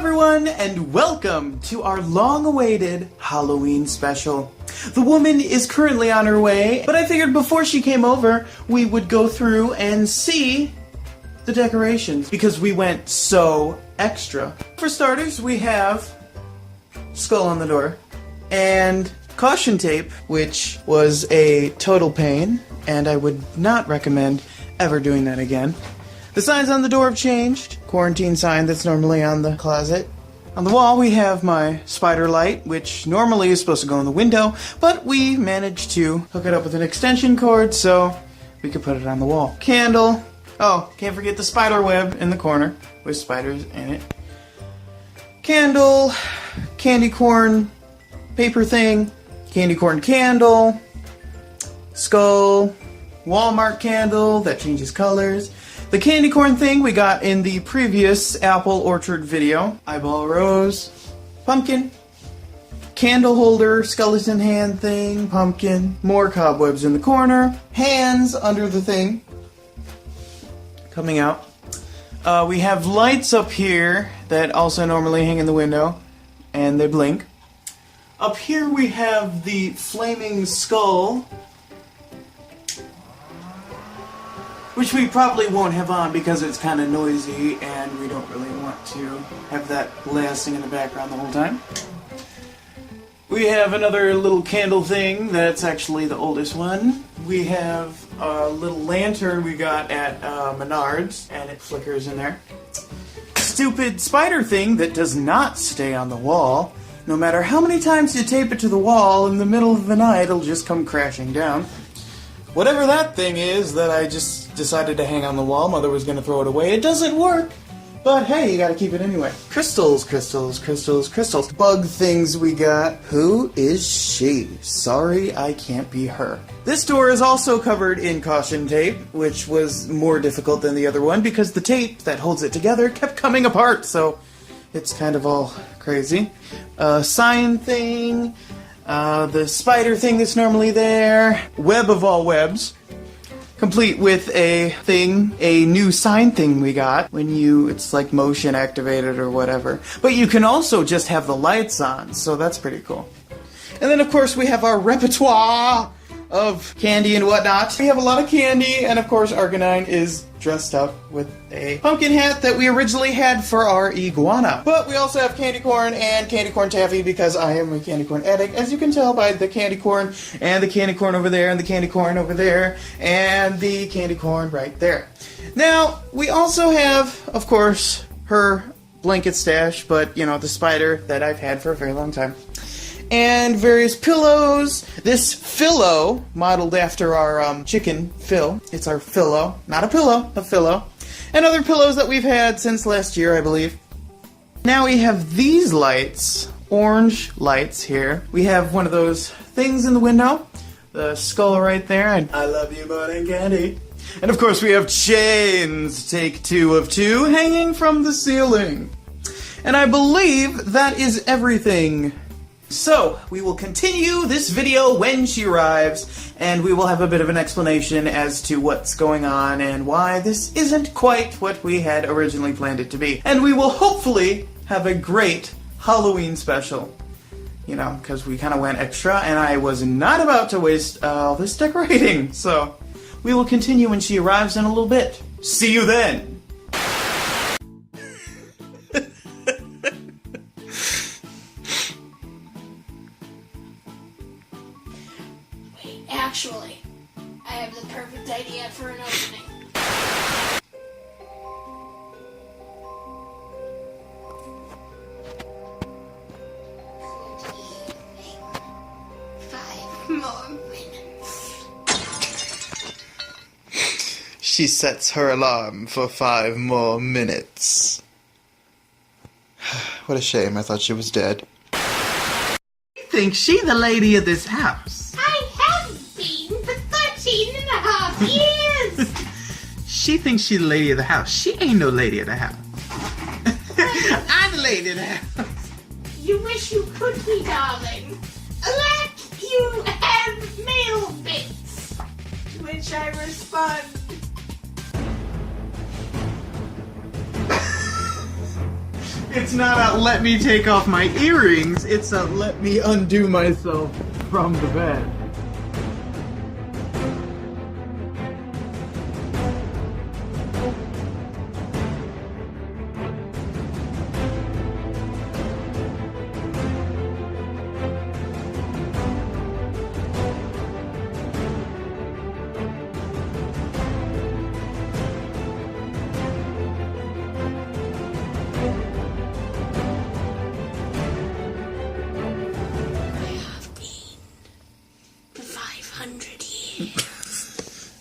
everyone, and welcome to our long-awaited Halloween special. The woman is currently on her way, but I figured before she came over, we would go through and see the decorations, because we went so extra. For starters, we have skull on the door, and caution tape, which was a total pain, and I would not recommend ever doing that again. The signs on the door have changed. Quarantine sign that's normally on the closet. On the wall we have my spider light, which normally is supposed to go in the window, but we managed to hook it up with an extension cord so we could put it on the wall. Candle. Oh, can't forget the spider web in the corner with spiders in it. Candle, candy corn paper thing, candy corn candle, skull, Walmart candle that changes colors. The candy corn thing we got in the previous apple orchard video. Eyeball rose, pumpkin, candle holder, skeleton hand thing, pumpkin, more cobwebs in the corner, hands under the thing coming out. We have lights up here that also normally hang in the window and they blink. Up here we have the flaming skull, which we probably won't have on because it's kind of noisy and we don't really want to have that blasting in the background the whole time. We have another little candle thing that's actually the oldest one. We have a little lantern we got at Menards, and it flickers in there. Stupid spider thing that does not stay on the wall. No matter how many times you tape it to the wall, in the middle of the night it'll just come crashing down. Whatever that thing is that I just decided to hang on the wall, Mother was going to throw it away. It doesn't work, but hey, you gotta keep it anyway. Crystals, crystals, crystals, crystals. Bug things we got. Who is she? Sorry, I can't be her. This door is also covered in caution tape, which was more difficult than the other one because the tape that holds it together kept coming apart, so it's kind of all crazy. Sign thing. The spider thing that's normally there, web of all webs, complete with a new sign thing we got it's like motion activated or whatever. But you can also just have the lights on, so that's pretty cool. And then of course we have our repertoire of candy and whatnot. We have a lot of candy, and of course Arcanine is dressed up with a pumpkin hat that we originally had for our iguana. But we also have candy corn and candy corn taffy because I am a candy corn addict, as you can tell by the candy corn and the candy corn over there and the candy corn over there and the candy corn right there. Now, we also have, of course, her blanket stash, but, you know, the spider that I've had for a very long time. And various pillows. This Philo, modeled after our chicken, Phil. It's our Philo. Not a pillow, a Philo. And other pillows that we've had since last year, I believe. Now we have these lights, orange lights here. We have one of those things in the window. The skull right there, and I love you, bud and candy. And of course we have chains, take 2 of 2, hanging from the ceiling. And I believe that is everything. So, we will continue this video when she arrives, and we will have a bit of an explanation as to what's going on and why this isn't quite what we had originally planned it to be. And we will hopefully have a great Halloween special. You know, because we kind of went extra, and I was not about to waste all this decorating. So, we will continue when she arrives in a little bit. See you then! Actually, I have the perfect idea for an opening. Five more minutes. She sets her alarm for 5 more minutes. What a shame, I thought she was dead. You think she the lady of this house? Years! She thinks she's the lady of the house. She ain't no lady of the house. I'm the lady of the house. You wish you could be, darling. Like you have male bits. To which I respond, It's not a let me take off my earrings, it's a let me undo myself from the bed.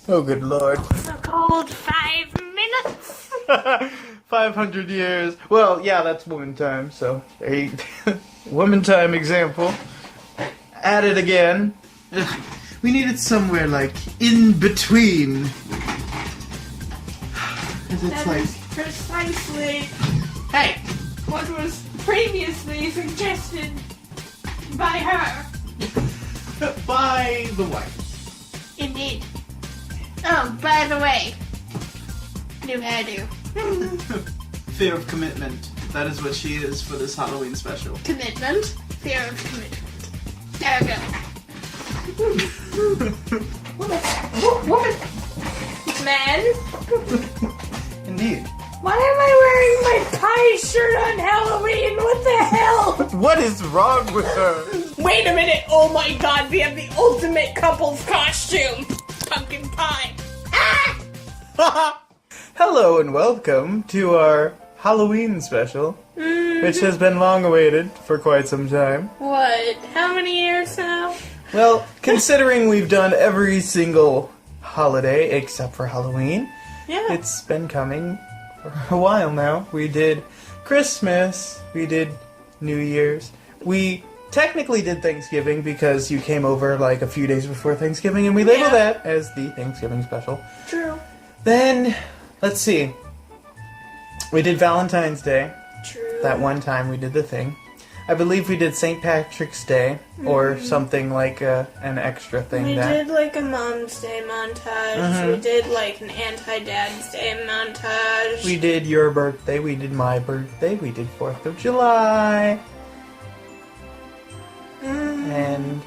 Oh, good lord. So called 5 minutes. 500 years. Well, yeah, that's woman time, so there you woman time example. Add it again. Ugh, we need it somewhere, like, in between. Because it's like... precisely Hey! what was previously suggested by her. By the wife. Indeed. Oh, by the way, new hairdo. Fear of commitment. That is what she is for this Halloween special. Commitment. Fear of commitment. There we go. Woman. Man. Indeed. Why am I wearing my pie shirt on Halloween? What the hell? What is wrong with her? Wait a minute. Oh my god, we have the ultimate couple's costume. Pumpkin pie. Ah! Hello and welcome to our Halloween special, which has been long awaited for quite some time. What? How many years now? Well, considering we've done every single holiday except for Halloween, Yeah. it's been coming for a while now. We did Christmas, we did New Year's, we technically did Thanksgiving because you came over like a few days before Thanksgiving, and we labeled that as the Thanksgiving special. True. Then, let's see, we did Valentine's Day. True. That one time we did the thing. I believe we did St. Patrick's Day, or something like an extra thing. We that did like a Mom's Day montage. We did like an Anti-Dad's Day montage. We did your birthday, we did my birthday, we did 4th of July. And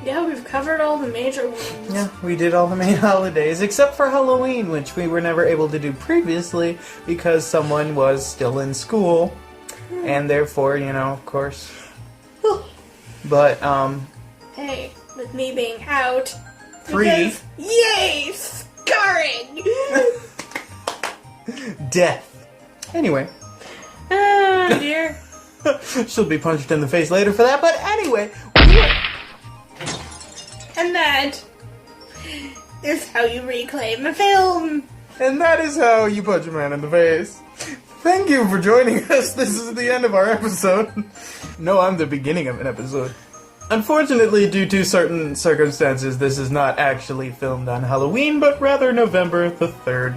yeah, we've covered all the major ones. yeah, we did all the main holidays, except for Halloween, which we were never able to do previously because someone was still in school. And therefore, you know, of course. But, Hey, with me being out. Free. Because, yay! Scarring! Death. Anyway. Oh dear. She'll be punched in the face later for that, but anyway. And that is how you reclaim a film. And that is how you punch a man in the face. Thank you for joining us. This is the end of our episode. No, I'm the beginning of an episode. Unfortunately, due to certain circumstances, this is not actually filmed on Halloween, but rather November the 3rd.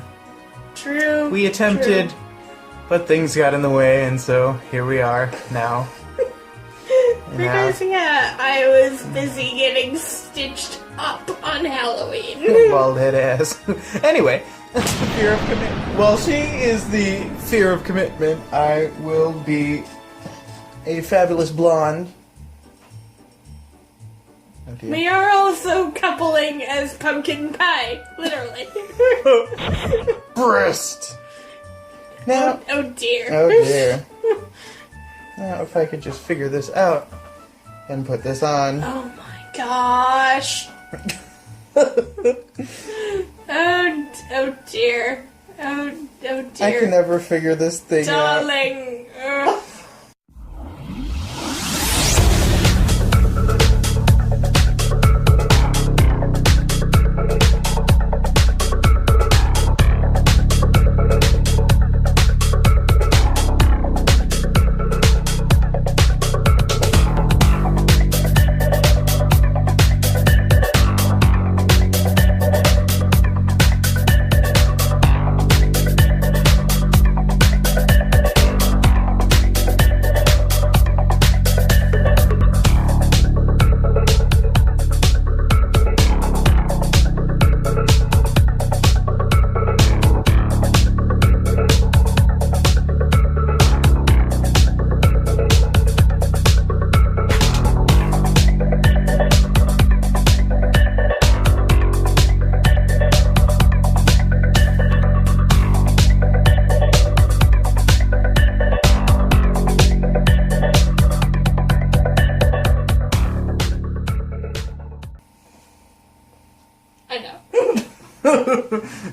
True. We attempted, but things got in the way, and so here we are now. Because, yeah, I was busy getting stitched up on Halloween. Bald head ass. Anyway, fear of commitment. While she is the fear of commitment, I will be a fabulous blonde. Oh dear. We are also coupling as pumpkin pie, literally. Breast. Now. Oh dear. Oh dear. Now, if I could just figure this out and put this on. Oh my gosh. Oh dear. Oh dear. I can never figure this thing out. Darling.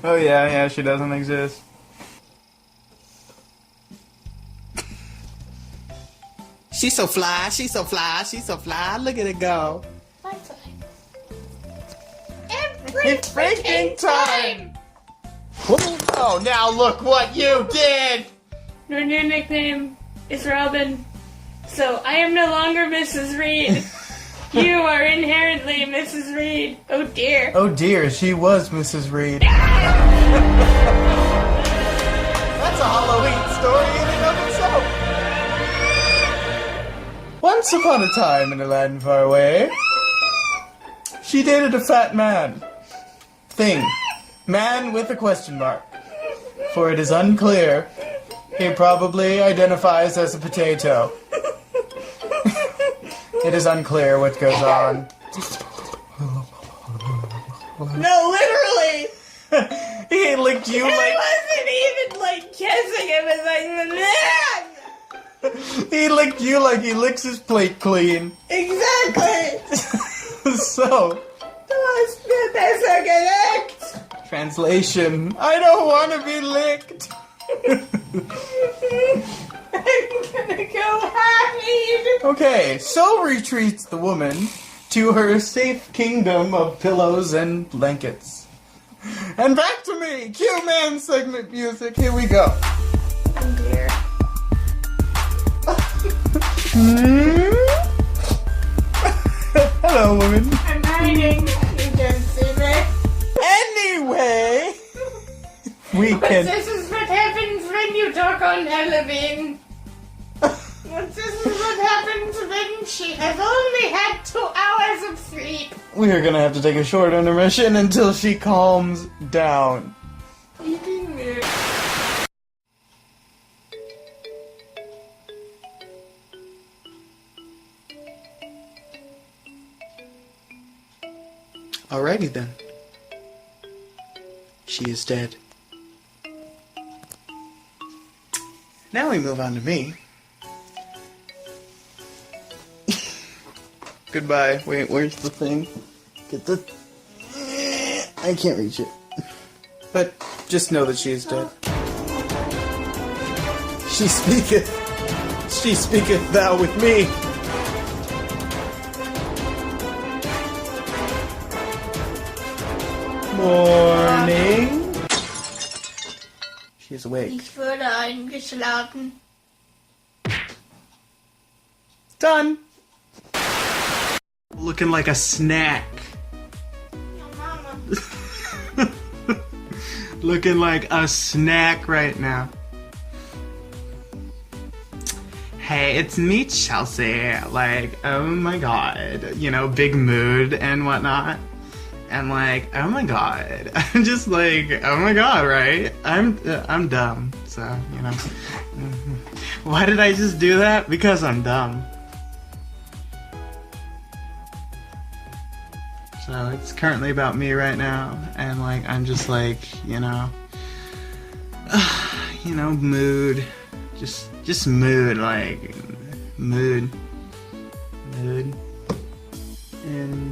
Oh yeah, she doesn't exist. She's so fly, she's so fly, she's so fly. Look at it go. Every freaking time! Oh, now look what you did! Your new nickname is Robin, so I am no longer Mrs. Reed. You are inherently Mrs. Reed. Oh dear. Oh dear, she was Mrs. Reed. That's a Halloween story in and of itself. Once upon a time in a land far away, she dated a fat man. Thing. Man with a question mark. For it is unclear. He probably identifies as a potato. It is unclear what goes on. No, literally! He licked you I like... wasn't even like kissing him as like, man! He licked you like he licks his plate clean. Exactly! So... Translation. I don't want to be licked. I'm gonna go hide! Okay, so retreats the woman to her safe kingdom of pillows and blankets. And back to me! Cue man segment music, here we go. Oh dear. Hello, woman. I'm hiding. You don't see me. Anyway, we But can... this is what happens when you talk on Halloween. But this is what happens when she has only had 2 hours of sleep. We are gonna have to take a short intermission until she calms down. Eating me. Alrighty then. She is dead. Now we move on to me. Goodbye. Wait, where's the thing? Get the... I can't reach it. But just know that she is dead. She speaketh thou with me. Morning. She is awake. Ich wurde eingeschlafen. Done. Looking like a snack. Your mama. Looking like a snack right now. Hey, it's me, Chelsie. Like, oh my god. You know, big mood and whatnot. And like, oh my god. I'm just like, oh my god, right? I'm dumb. So, you know. Why did I just do that? Because I'm dumb. So it's currently about me right now, and like I'm just like, mood, just mood, like mood, and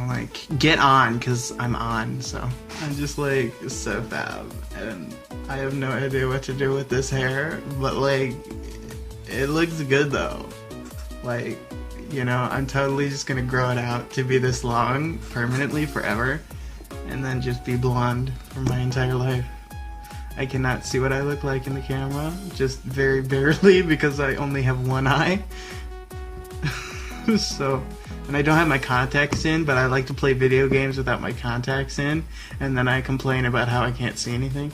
like get on, cause I'm on. So I'm just like so fab, and I have no idea what to do with this hair, but like it looks good though, like. I'm totally just gonna grow it out to be this long, permanently, forever, and then just be blonde for my entire life. I cannot see what I look like in the camera, just very barely, because I only have one eye. So, and I don't have my contacts in, but I like to play video games without my contacts in, and then I complain about how I can't see anything.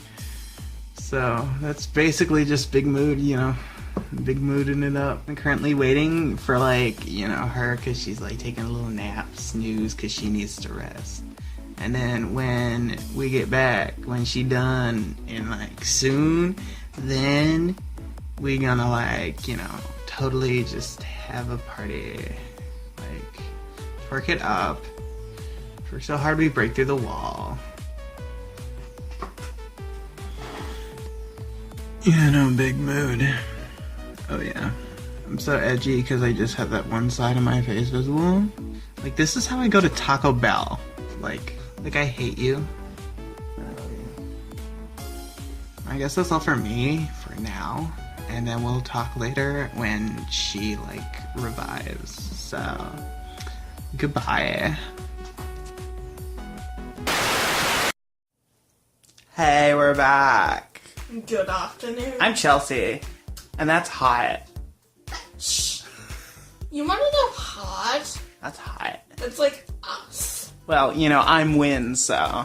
So, that's basically just big mood, Big mooding it up. I'm currently waiting for her, cause she's like taking a little nap, snooze, cause she needs to rest. And then when we get back, when she done in like soon, then we gonna totally just have a party, like twerk it up, twerk so hard we break through the wall. Big mood. Oh yeah, I'm so edgy because I just have that one side of my face visible. Like, this is how I go to Taco Bell. Like, Like, I hate you. I guess that's all for me for now. And then we'll talk later when she, like, revives. So, goodbye. Hey, we're back. Good afternoon. I'm Chelsie, and that's hot. Shh. You want to know hot? That's hot. That's like us. Well, you know, I'm Win, so.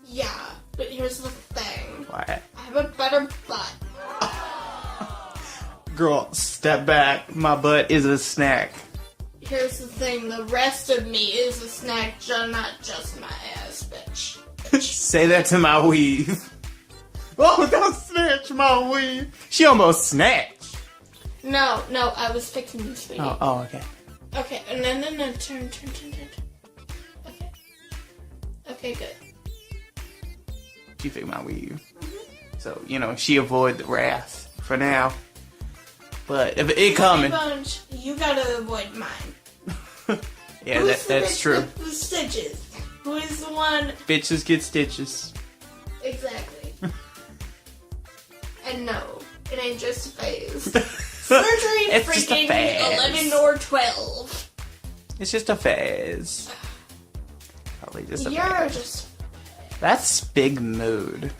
Yeah, but here's the thing. What? I have a better butt. Girl, step back. My butt is a snack. Here's the thing. The rest of me is a snack, not just my ass, bitch. Say that to my weave. Oh, don't snatch my weave. She almost snatched. No, I was fixing you, sweetie. Oh, okay. Okay, no, turn. Okay. Okay, good. She fixed my weave. So, you know, she avoid the wrath for now. But if it coming. Bunch, you gotta avoid mine. Yeah, Who's the that's bitch true. with the stitches? Who is the one? Bitches get stitches. Exactly. And no, it ain't just a phase. Surgery It's just a freaking phase. 11 or 12. It's just a phase. Probably just a You're phase. just... That's big mood.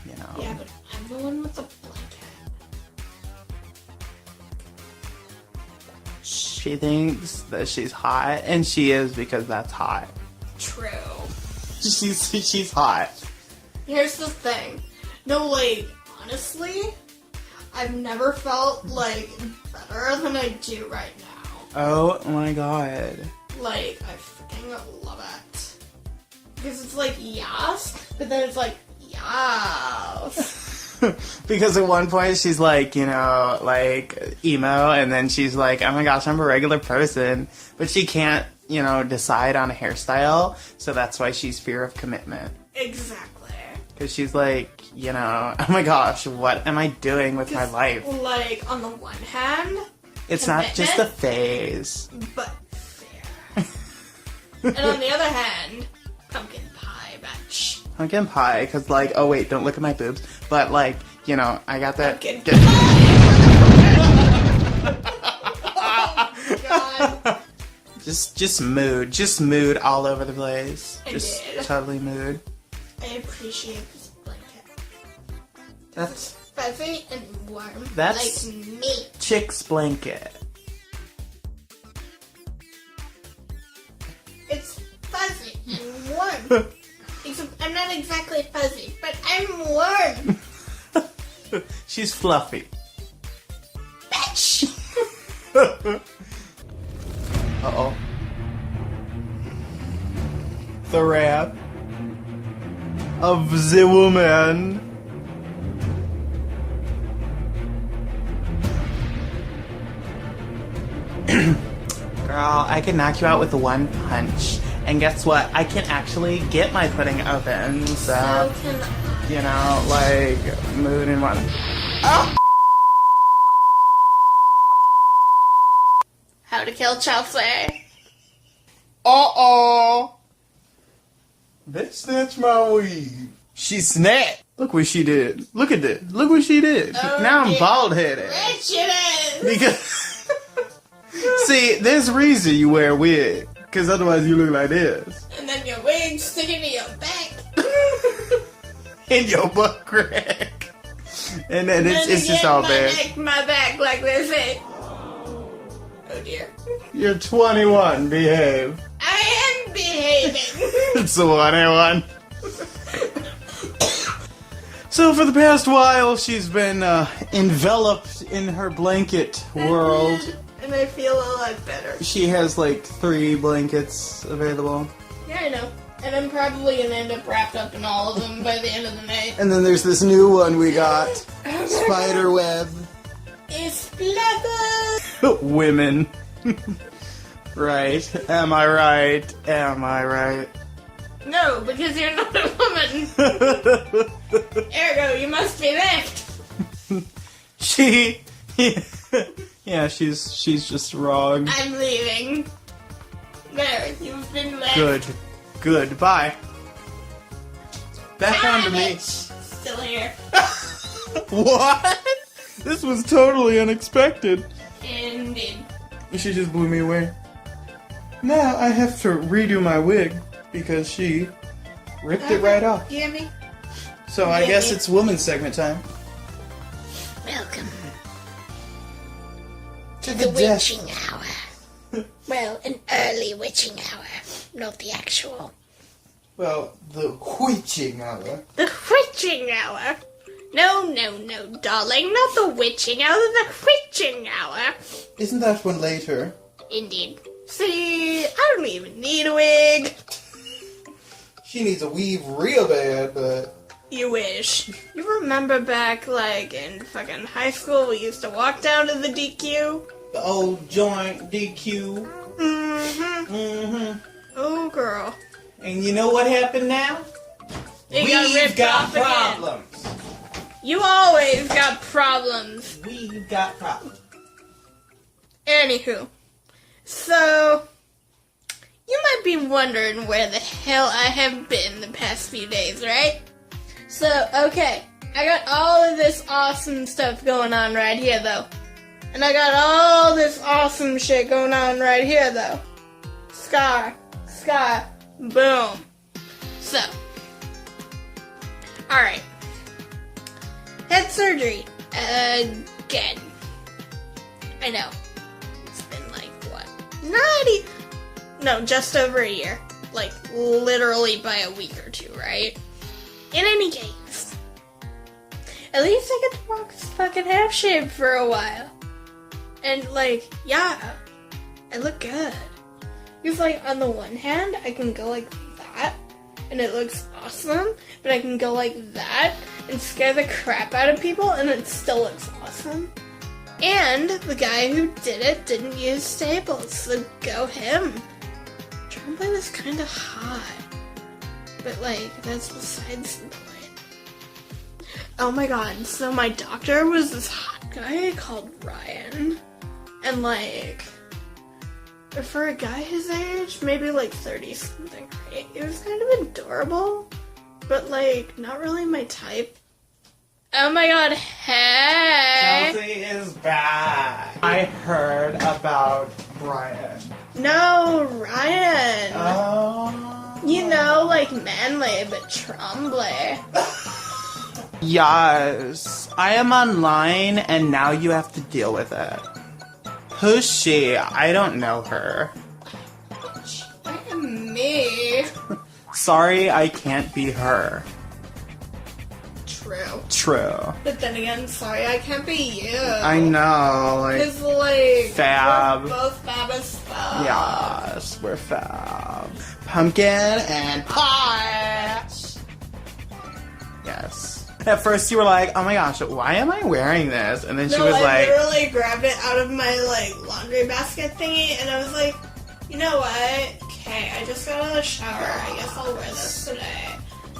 You know. Yeah, but I'm the one with the blanket. She thinks that she's hot, and she is because that's hot. True. She's hot. Here's the thing. No, like, honestly, I've never felt, like, better than I do right now. Oh my god. Like, I freaking love it. Because it's like, yes, but then it's like, yes. Because at one point she's like, you know, like emo, and then she's like, oh my gosh, I'm a regular person. But she can't, you know, decide on a hairstyle, so that's why she's fear of commitment. Exactly. Because she's like, you know, oh my gosh, what am I doing with my life? Like, on the one hand, It's not just a phase. but fair. And on the other hand, pumpkin pie, bitch. Pumpkin pie, because like, oh wait, don't look at my boobs. But like, you know, I got that. Pumpkin Oh, God. Just mood all over the place. I Just did. totally mood. I appreciate this blanket. That's Fuzzy and warm. That's- like me. chick's blanket. It's fuzzy and warm. Except I'm not exactly fuzzy, but I'm warm. She's fluffy. Bitch! Uh-oh. The rap of the woman. Girl, I can knock you out with one punch. And guess what? I can actually get my pudding open. So, So can I. you know, like, mood and one. Oh! How to kill Chelsie. Uh-oh! Bitch snatched my weave. She snapped. Look what she did. Look at this. Look what she did. Oh, Now I'm yeah. bald-headed. Bitch it is! Because, see, there's a reason you wear a wig. Because otherwise you look like this. And then your wig sticking to your back. In your butt crack. And then it's just all bad. My back like this. Oh dear. You're 21. Behave. I am behaving. It's the 101. So for the past while, she's been enveloped in her blanket world. And I feel a lot better. She has like 3 blankets available. Yeah, I know. And I'm probably gonna end up wrapped up in all of them by the end of the night. And then there's this new one we got. Spider web. It's blubber. Women. Right. Am I right? Am I right? No, because you're not a woman. Ergo, you must be left. She... Yeah, she's just wrong. I'm leaving. There, you've been left. Good. Good. Bye. Back on to me. Bitch. Still here. What? This was totally unexpected. Indeed. She just blew me away. Now I have to redo my wig because she ripped it right off. You hear me? So I guess it's woman's segment time. Welcome To to the witching hour. Well, an early witching hour, not the actual. Well, the witching hour. The witching hour? No, darling, not the witching hour, the witching hour. Isn't that one later? Indeed. See, I don't even need a wig. She needs a weave real bad, but... You wish. You remember back, like, in fucking high school, we used to walk down to the DQ? The old joint DQ. Mm-hmm. Mm-hmm. Oh, girl. And you know what happened now? It got ripped off again. problems. You always got problems. We've got problems. Anywho. So, you might be wondering where the hell I have been the past few days, right? So, okay, I got all of this awesome stuff going on right here, though. And I got all this awesome shit going on right here, though. Scar, boom. So, alright. Head surgery, again. I know. It's been like, what? Just over a year. Like, literally by a week or two, right? In any case, at least I get to walk fucking half shaved for a while. And, like, yeah, I look good. Because, like, on the one hand, I can go like that, and it looks awesome, but I can go like that and scare the crap out of people, and it still looks awesome. And the guy who did it didn't use staples, so go him. Trombley was kind of hot. But, like, that's besides the point. Oh my god, so my doctor was this hot guy called Ryan. And, like, for a guy his age, maybe, like, 30-something, right? It was kind of adorable, but, like, not really my type. Oh my god, hey! Chelsie is back. I heard about Brian. No, Ryan! Oh... You know, like manly, but Trombley. Yes. I am online, and now you have to deal with it. Who's she? I don't know her. Me. Sorry, I can't be her. True. True. But then again, sorry, I can't be you. I know, like... Because, like, Fab. we're both fab as fuck. Yes, we're fab. Pumpkin and pie! Yes. At first you were like, oh my gosh, why am I wearing this? And then she was I like... literally grabbed it out of my, like, laundry basket thingy, and I was like, you know what? Okay, I just got out of the shower. I guess I'll wear this today.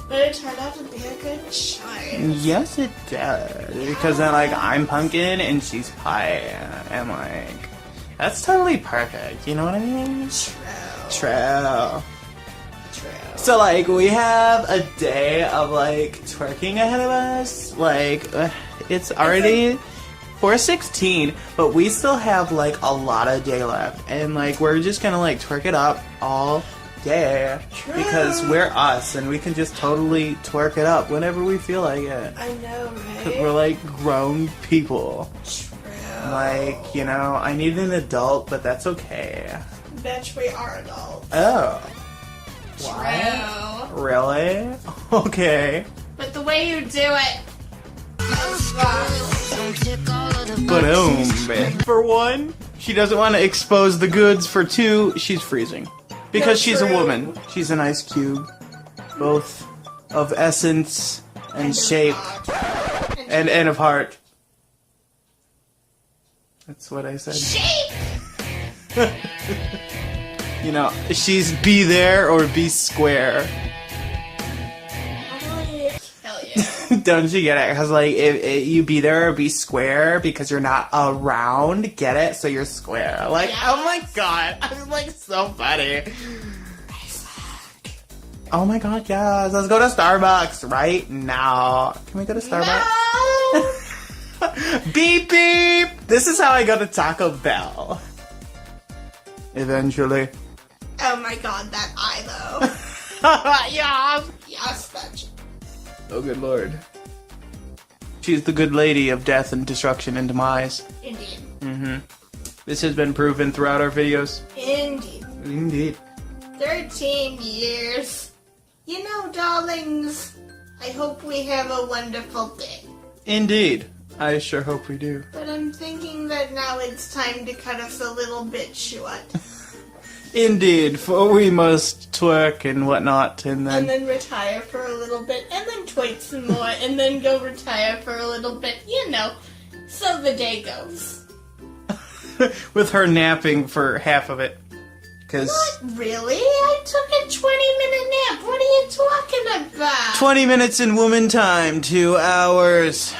But it turned out to be a good choice. Yes, it did. Because then, like, I'm pumpkin and she's pie. And, like, that's totally perfect. You know what I mean? True. So, like, we have a day of, like, twerking ahead of us. Like, it's already 4:16, but we still have, like, a lot of day left. And, like, we're just gonna, like, twerk it up all day. True. Because we're us, and we can just totally twerk it up whenever we feel like it. I know, Because right? we're, like, grown people. True. Like, you know, I need an adult, but that's okay. Bitch, we are adults. Oh. True. Really? Okay. But the way you do it. Boom. For one, she doesn't want to expose the goods. For two, she's freezing. Because she's a woman. She's an ice cube. Both of essence and shape. And of heart. That's what I said. Shape! You know, she's be there or be square. Hell yeah. Don't you get it? Because, like, if you be there or be square because you're not around, get it? So you're square. Like, Yes. oh my god. I'm, like, so funny. Oh my god, yes. Let's go to Starbucks right now. Can we go to Starbucks? No! Beep, beep. This is how I go to Taco Bell. Eventually. Oh my god, that eye though. Yeah. Yes, bitch. Oh, good lord. She's the good lady of death and destruction and demise. Indeed. Mm-hmm. This has been proven throughout our videos. Indeed. Indeed. 13 years. You know, darlings, I hope we have a wonderful day. Indeed. I sure hope we do. But I'm thinking that now it's time to cut us a little bit short. Indeed, for we must twerk and whatnot, and then retire for a little bit, and then tweet some more, and then go retire for a little bit. You know, so the day goes. with her napping for half of it. Cause Not really. I took a 20-minute nap. What are you talking about? 20 minutes in woman time, 2 hours.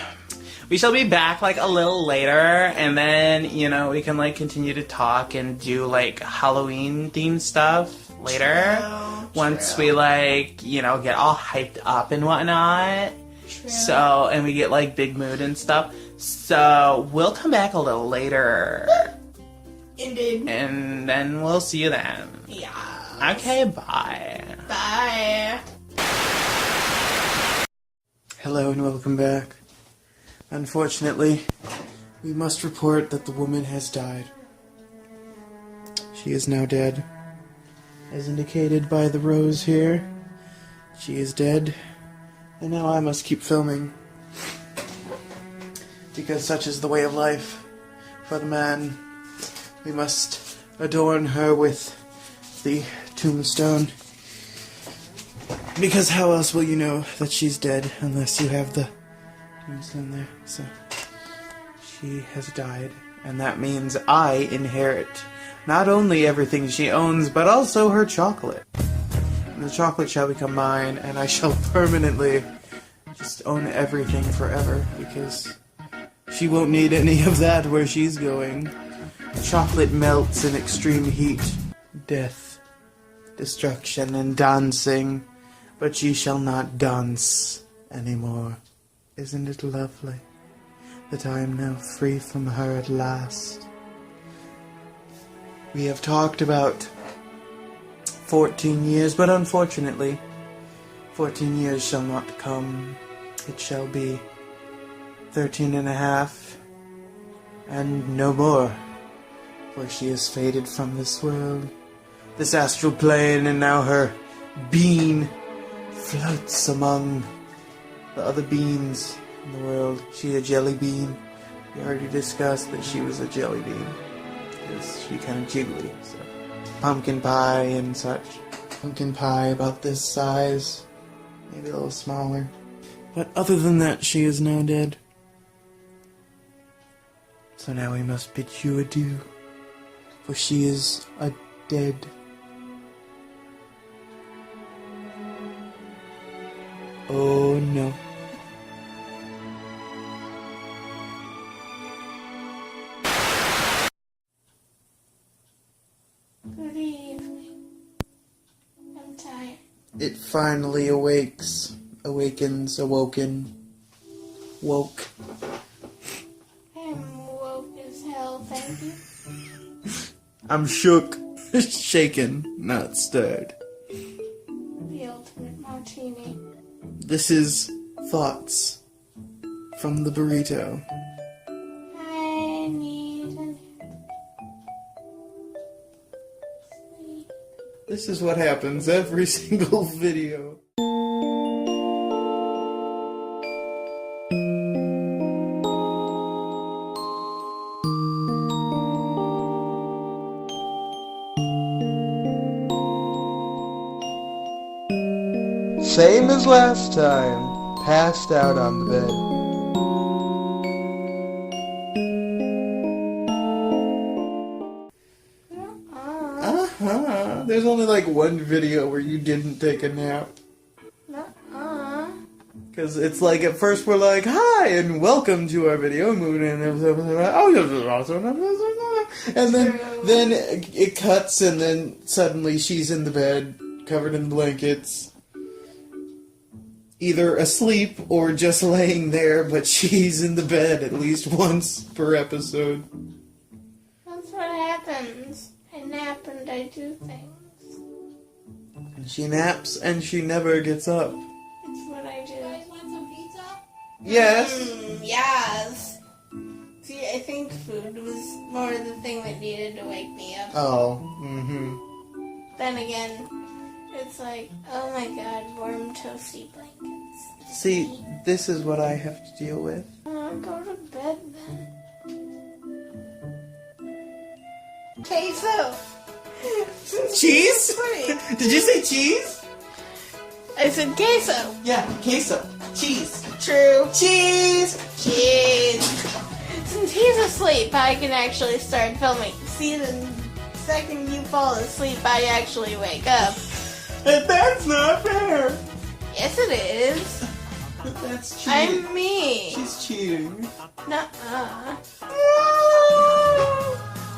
We shall be back, like, a little later, and then, you know, we can, like, continue to talk and do, like, Halloween-themed stuff later. True, once true. we, like, you know, get all hyped up and whatnot. True. So, and we get, like, big mood and stuff. So, we'll come back a little later. Indeed. And then we'll see you then. Yeah. Okay, bye. Bye. Hello and welcome back. Unfortunately, we must report that the woman has died. She is now dead. As indicated by the rose here, she is dead. And now I must keep filming. Because such is the way of life for the man. We must adorn her with the tombstone. Because how else will you know that she's dead unless you have the tombstone there? So, she has died, and that means I inherit not only everything she owns, but also her chocolate. And the chocolate shall become mine, and I shall permanently just own everything forever, because she won't need any of that where she's going. Chocolate melts in extreme heat, death, destruction, and dancing, but she shall not dance anymore. Isn't it lovely that I am now free from her at last? We have talked about 14 years, but unfortunately, 14 years shall not come. It shall be 13 and a half, and no more. For she is faded from this world, this astral plane, and now her being floats among the other beans in the world. She a jelly bean. We already discussed that she was a jelly bean, because she kind of jiggly, so. Pumpkin pie and such. Pumpkin pie about this size, maybe a little smaller. But other than that, she is now dead. So now we must bid you adieu. For she is a dead. Oh no. Good evening. I'm tired. It finally awakes. Awakens. Awoken. Woke. I'm woke as hell, thank you. I'm shook. Shaken. Not stirred. The ultimate martini. This is Thoughts from the Burrito. I need a sleep. This is what happens every single video. Same as last time, passed out on the bed. There's only like one video where you didn't take a nap. Nuh-uh. Because it's like, at first we're like, hi, and welcome to our video. And then it cuts, and then suddenly she's in the bed, covered in blankets. Either asleep or just laying there, but she's in the bed at least once per episode. That's what happens. I nap and I do things. And she naps and she never gets up. That's what I do. You guys want some pizza? Yes. Yes. See, I think food was more the thing that needed to wake me up. Oh, Then again, it's like, oh my god, warm toasty blankets. See, this is what I have to deal with. Go to bed then. Queso. Cheese? Did you say cheese? I said queso. Yeah, queso. Cheese. True. Cheese! Cheese. Since he's asleep, I can actually start filming. See, the second you fall asleep, I actually wake up. That's not fair! Yes, it is. That's cheating. I'm me. She's cheating. Nuh-uh.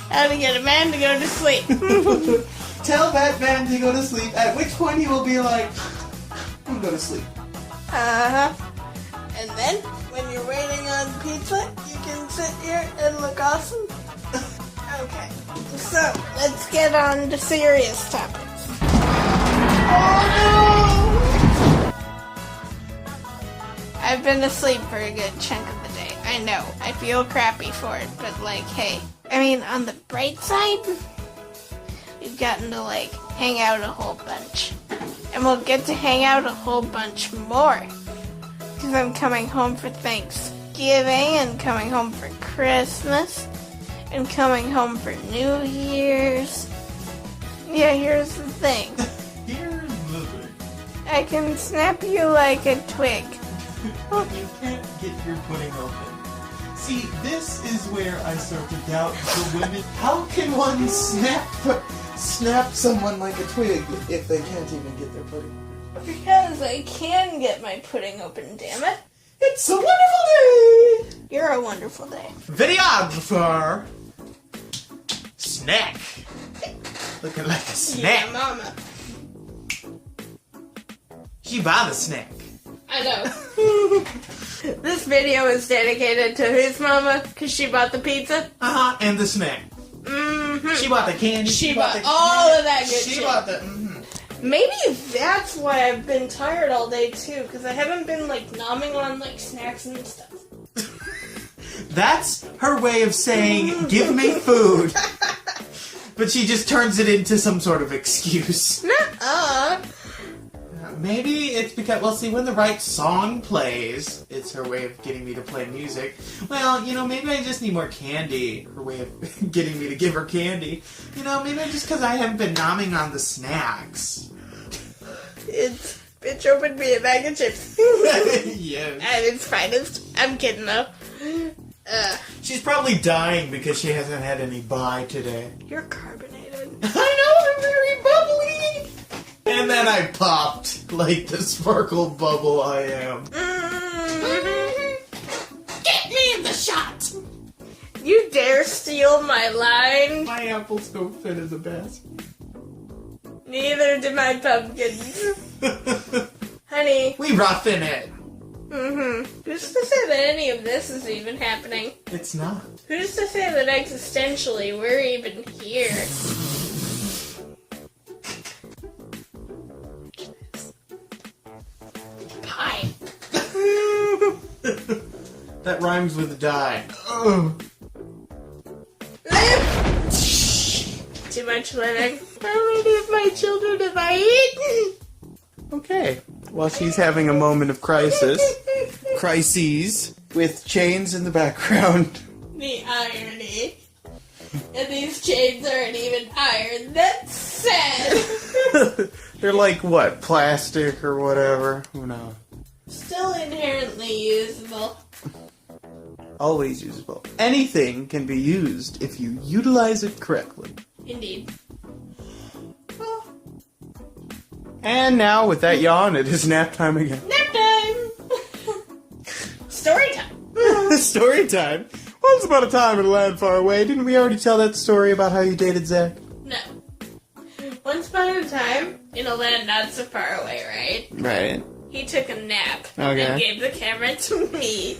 How to get a man to go to sleep. Tell that man to go to sleep, at which point he will be like, I'm gonna go to sleep. Uh-huh. And then, when you're waiting on pizza, you can sit here and look awesome. Okay. So, let's get on to serious topics. Oh no! I've been asleep for a good chunk of the day. I know. I feel crappy for it, but like, hey. I mean, on the bright side, we've gotten to like hang out a whole bunch. And we'll get to hang out a whole bunch more. Because I'm coming home for Thanksgiving, and coming home for Christmas, and coming home for New Year's. Yeah, here's the thing. Here's the thing. I can snap you like a twig. You can't get your pudding open. See, this is where I start to doubt the women. How can one snap someone like a twig if they can't even get their pudding open? Because I can get my pudding open, damn it. It's a wonderful day! You're a wonderful day. Videographer! Snack! Looking like a snack. Yeah, mama. She buy the snack. I know. This video is dedicated to his mama, because she bought the pizza. Uh-huh, and the snack. Mm-hmm. She bought the candy. She bought all of that good She shit. bought the... Maybe that's why I've been tired all day, too, because I haven't been, like, nomming on, like, snacks and stuff. That's her way of saying, give me food. But she just turns it into some sort of excuse. Nuh-uh. Maybe it's because, well, see, when the right song plays, it's her way of getting me to play music. Well, you know, maybe I just need more candy. Her way of getting me to give her candy. You know, maybe just because I haven't been nomming on the snacks. It's bitch opened me a bag of chips. Yes. At its finest. I'm kidding, though. She's probably dying because she hasn't had any bye today. You're carbonated. I know, I'm very bubbly! And then I popped like the sparkle bubble I am. Get me in the shot! You dare steal my line? My apples don't fit in the basket. Neither do my pumpkins. Honey. We roughin' it. Mm-hmm. Who's to say that any of this is even happening? It's not. Who's to say that existentially we're even here? Pie. That rhymes with die. Ugh. Live! Too much living. How many of my children have I eaten? Okay. While she's having a moment of crises with chains in the background. The irony. And these chains aren't even iron. That's sad. They're like, what, plastic or whatever? Who knows? Still inherently usable. Always usable. Anything can be used if you utilize it correctly. Indeed. And now, with that yawn, it is nap time again. Nap time! story time. Once upon a time in a land far away. Didn't we already tell that story about how you dated Zach? No. Once upon a time, in a land not so far away, right? Right. He took a nap Okay. and gave the camera to me.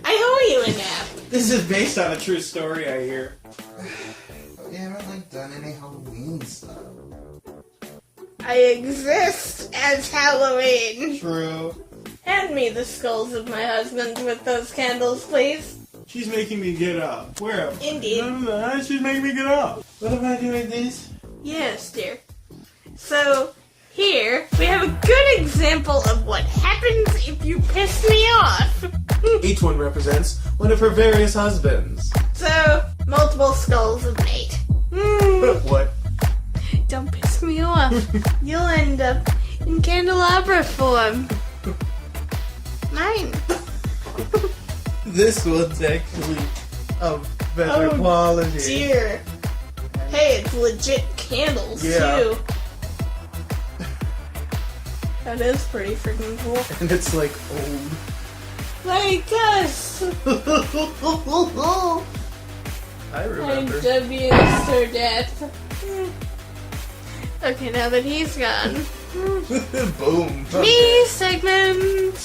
I owe you a nap. This is based on a true story, I hear. We haven't done any Halloween stuff. I exist as Halloween. True. Hand me the skulls of my husband with those candles, please. She's making me get up. Where? Indeed. She's making me get up. What am I doing this? Yes, dear. So, here, we have a good example of what happens if you piss me off. Each one represents one of her various husbands. So, multiple skulls of Nate. What? Don't piss me off. You'll end up in candelabra form. Mine. This one's actually of better Oh, quality. Dear. Hey, it's legit candles, Yeah. too. That is pretty freaking cool. And it's like old. Like us. I I'm remember. W Sir Death. Okay, now that he's gone. Boom. Me segment.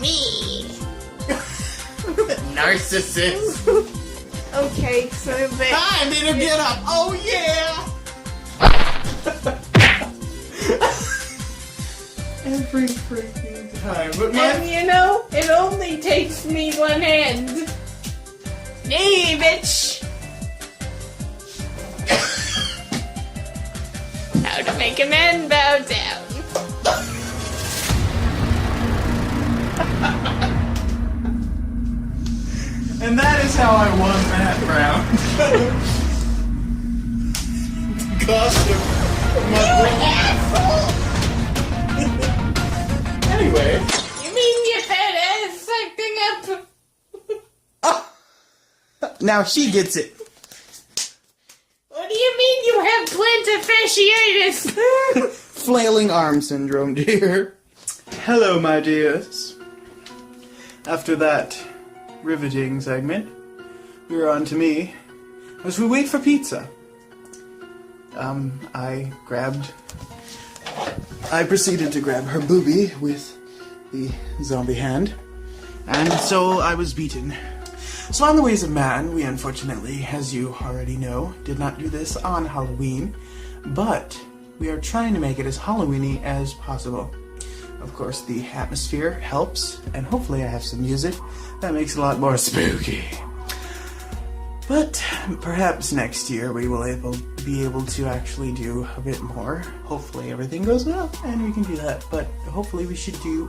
Me. Narcissist. Okay, so they... Time to get up. Oh yeah. Every freaking time. But And you know, it only takes me one hand. Hey, bitch. How to make a man bow down. And that is how I won that round. Costume. Anyway. You mean your fat ass acting up? Now she gets it. What do you mean you have plantar fasciitis? Flailing arm syndrome, dear. Hello, my dears. After that riveting segment, we're on to me as we wait for pizza. I proceeded to grab her boobie with the zombie hand, and so I was beaten. So on the ways of man, we unfortunately, as you already know, did not do this on Halloween, but we are trying to make it as Halloween-y as possible. Of course, the atmosphere helps, and hopefully I have some music that makes it a lot more spooky. But perhaps next year we will be able to actually do a bit more. Hopefully everything goes well, and we can do that. But hopefully we should do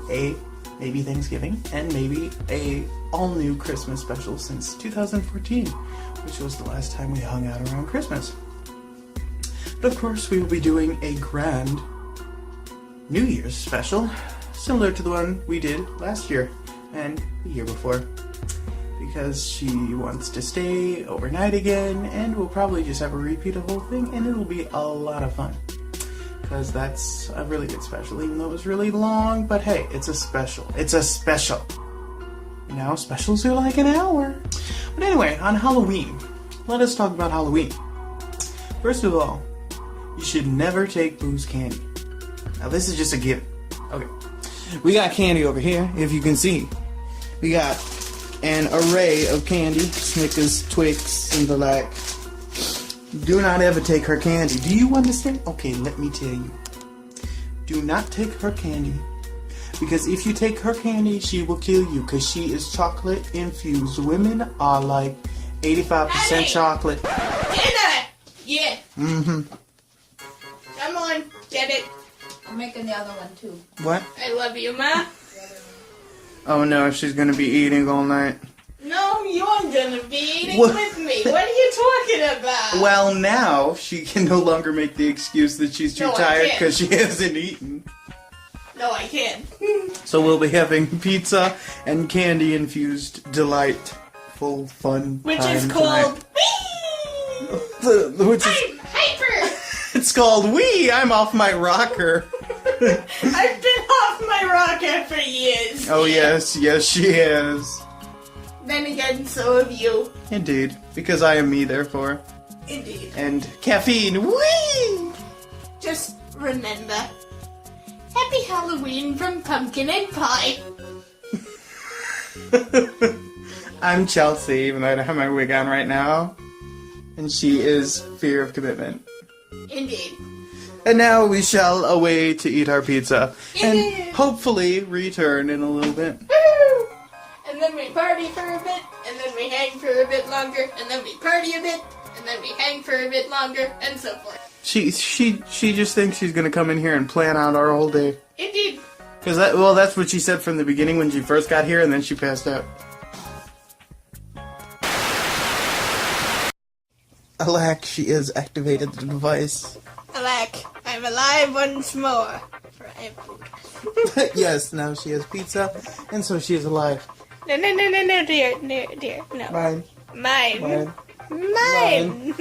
maybe Thanksgiving, and maybe a all-new Christmas special since 2014, which was the last time we hung out around Christmas. But of course, we will be doing a grand New Year's special, similar to the one we did last year and the year before, because she wants to stay overnight again, and we'll probably just have a repeat of the whole thing, and it'll be a lot of fun. Because that's a really good special, even though it was really long, but hey, it's a special. It's a special. You know, specials are like an hour. But anyway, on Halloween, let us talk about Halloween. First of all, you should never take booze candy. Now this is just a given. Okay. We got candy over here, if you can see. We got an array of candy, Snickers, Twix, and the like. Do not ever take her candy. Do you understand? Okay, let me tell you. Do not take her candy. Because if you take her candy, she will kill you. Because she is chocolate infused. Women are like 85% chocolate. Dinner! Yeah. Mm-hmm. Come on, get it. I'm making the other one too. What? I love you, Ma. Oh no, she's gonna be eating all night. No, you're gonna be eating What? with me. What are you talking about? Well, now she can no longer make the excuse that she's too No, I tired can't. because she hasn't eaten. No, I can't. So we'll be having pizza and candy infused delightful fun Which time is called tonight. Which is, I'm hyper. it's called Wee. I'm off my rocker. I've been off my rocker for years. Oh yes, yes she is. Then again, so have you. Indeed, because I am me, therefore. Indeed. And caffeine, whee! Just remember, Happy Halloween from Pumpkin and Pie. I'm Chelsie, even though I don't have my wig on right now. And she is Fear of Commitment. Indeed. And now we shall away to eat our pizza. Indeed. And hopefully return in a little bit. Woo! And then we party for a bit, and then we hang for a bit longer, and then we party a bit, and then we hang for a bit longer, and so forth. She just thinks she's gonna come in here and plan out our whole day. Indeed. Cause that's what she said from the beginning when she first got here, and then she passed out. Alack, she has activated the device. Alack, I'm alive once more. For I have food. Yes, now she has pizza, and so she is alive. No, dear, no. Mine. Mine. Mine.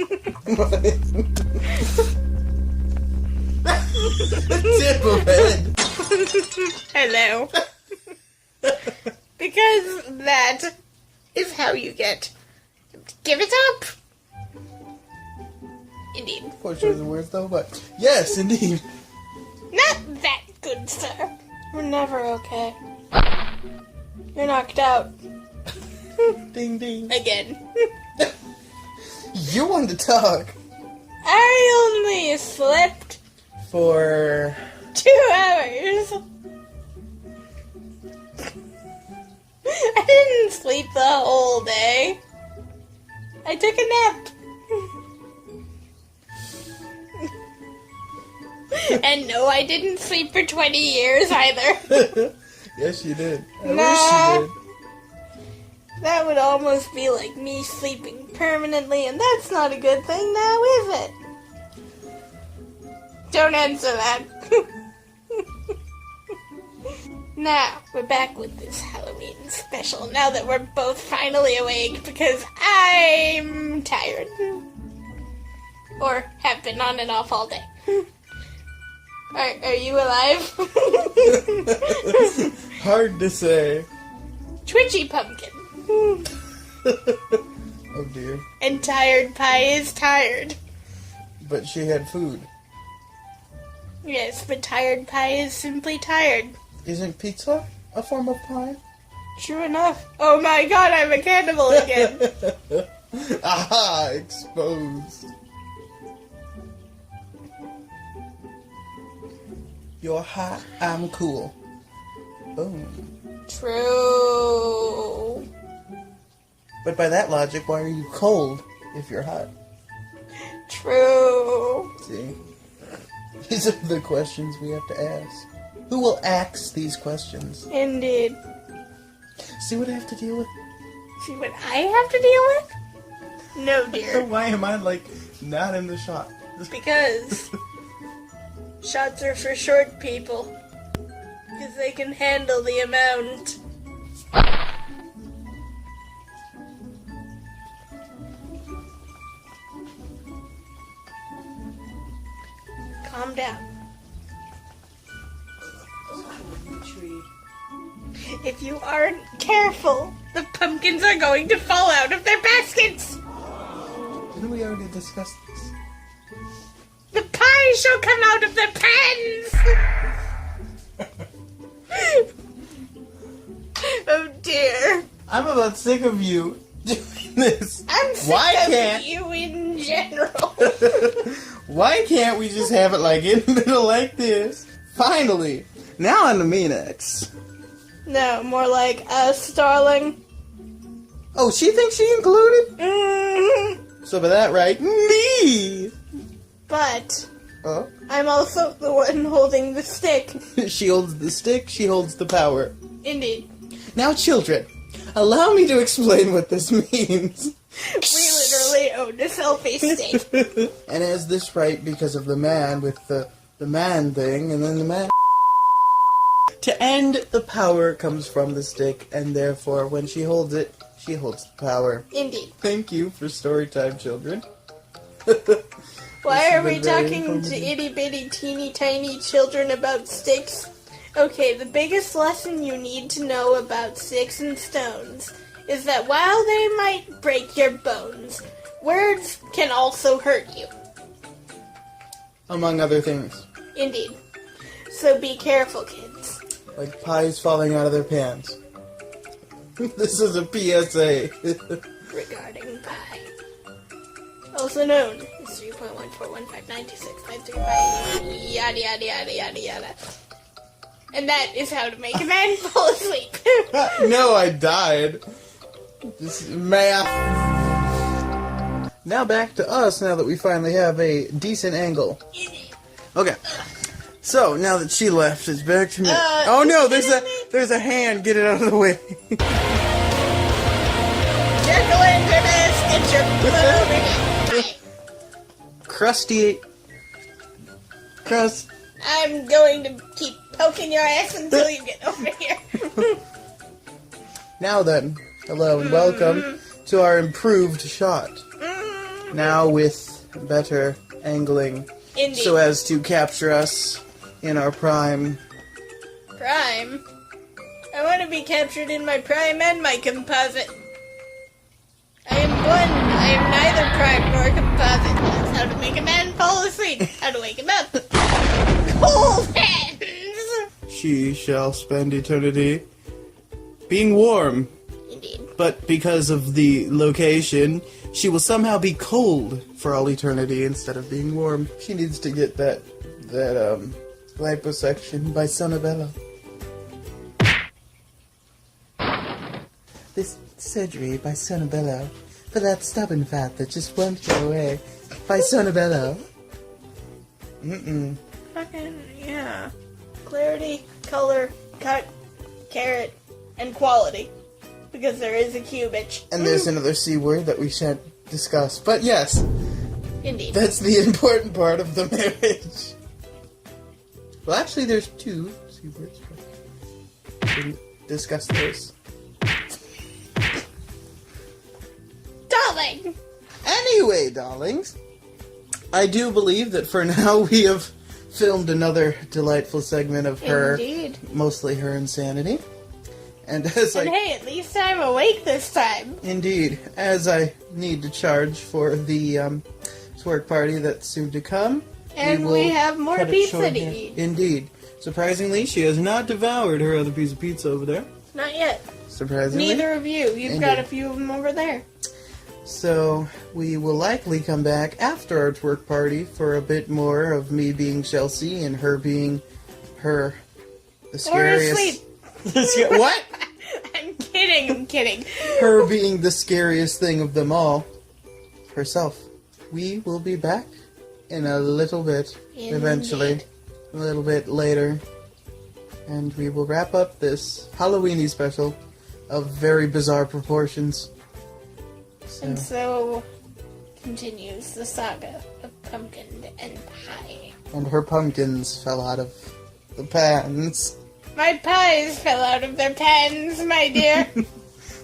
Tip of head. Hello. Because that is how you get. Give it up. Indeed. Poor choice of words, though, but yes, indeed. Not that good, sir. We're never okay. You're knocked out. Ding ding. Again. You want to talk I only slept for 2 hours. I didn't sleep the whole day. I took a nap. And no, I didn't sleep for 20 years either. Yes, you did. I Nah. wish you did. That would almost be like me sleeping permanently, and that's not a good thing now, is it? Don't answer that. Now, we're back with this Halloween special, now that we're both finally awake, because I'm tired. Or have been on and off all day. Are you alive? Hard to say. Twitchy pumpkin. Oh dear. And tired pie is tired. But she had food. Yes, but tired pie is simply tired. Isn't pizza a form of pie? True enough. Oh my god, I'm a cannibal again. Aha! Exposed. You're hot, I'm cool. Boom. True. But by that logic, why are you cold if you're hot? True. See? These are the questions we have to ask. Who will ask these questions? Indeed. See what I have to deal with? See what I have to deal with? No, dear. Why am I, not in the shot? Because shots are for short people. Because they can handle the amount. Calm down. If you aren't careful, the pumpkins are going to fall out of their baskets. Didn't we already discuss this? The pie shall come out of their pans. Oh dear. I'm about sick of you doing this. I'm sick of you in general. Why can't we just have it in the middle like this? Finally. Now on the me next. No, more like us, darling. Oh, she thinks she included? Mm-hmm. So by that right, me! But Oh? I'm also the one holding the stick. She holds the stick, she holds the power. Indeed. Now children, allow me to explain what this means. We literally own a selfie stick. And as this right because of the man with the man thing, and then the man... To end, the power comes from the stick, and therefore, when she holds it, she holds the power. Indeed. Thank you for story time, children. Why This are has we been very talking to informative. itty bitty teeny tiny children about sticks? Okay, the biggest lesson you need to know about sticks and stones is that while they might break your bones, words can also hurt you. Among other things. Indeed. So be careful, kids. Like pies falling out of their pants. This is a PSA. Regarding pi. Also known as 3.14159653 yada yada yada yada yada. And that is how to make a man fall asleep. No, I died. This is math. Now back to us, now that we finally have a decent angle. Okay. So, now that she left, it's back to me. Oh no, there's a hand. Get it out of the way. Circle into this. Get your over here. Crusty. Crust. I'm going to keep poking your ass until you get over here. Now then, hello and welcome to our improved shot. Now with better angling, Indeed. so as to capture us in our prime. Prime? I want to be captured in my prime and my composite. I am one. I am neither prime nor composite. That's how to make a man fall asleep. How to wake him up. Cold hands! She shall spend eternity being warm, Indeed. but because of the location, she will somehow be cold for all eternity instead of being warm. She needs to get that liposuction by Sonabella. This surgery by Sonabella for that stubborn fat that just won't go away by Sonabella. Fucking, yeah. Clarity, color, cut, carrot, and quality. Because there is a cubage. And there's another C word that we shan't discuss. But yes, Indeed. that's the important part of the marriage. Well, actually, there's two C words. But we didn't discuss those. Darling! Anyway, darlings, I do believe that for now we have filmed another delightful segment of her, Indeed. mostly her insanity. And as And hey, at least I'm awake this time. Indeed, as I need to charge for the work party that's soon to come. And will we have more cut it pizza short to here. eat. Indeed. Surprisingly, she has not devoured her other piece of pizza over there. Not yet. Surprisingly. Neither of you. You've got a few of them over there. So, we will likely come back after our twerk party for a bit more of me being Chelsie and her being the Or scariest... asleep. What? I'm kidding. Her being the scariest thing of them all. Herself. We will be back in a little bit, eventually. A little bit later. And we will wrap up this Halloweeny special of very bizarre proportions. And so continues the saga of Pumpkin and Pie. And her pumpkins fell out of the pans. My pies fell out of their pans, my dear.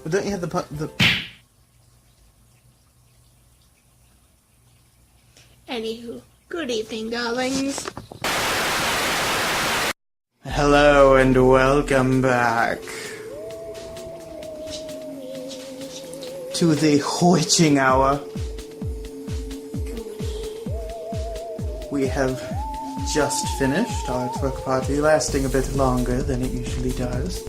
But don't you have the Anywho, good evening, darlings. Hello and welcome back to the witching hour. We have just finished our twerk party, lasting a bit longer than it usually does.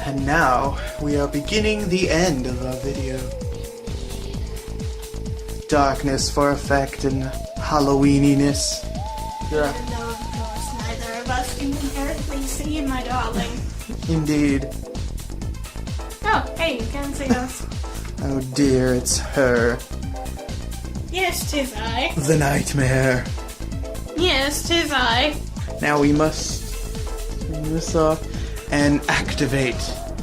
And now we are beginning the end of our video. Darkness for effect and Halloweeniness. Yeah. No, of course, neither of us can inherently see, my darling. Indeed. Oh, hey, you can see us. Oh dear, it's her. Yes, 'tis I. The nightmare. Yes, 'tis I. Now we must turn this off and activate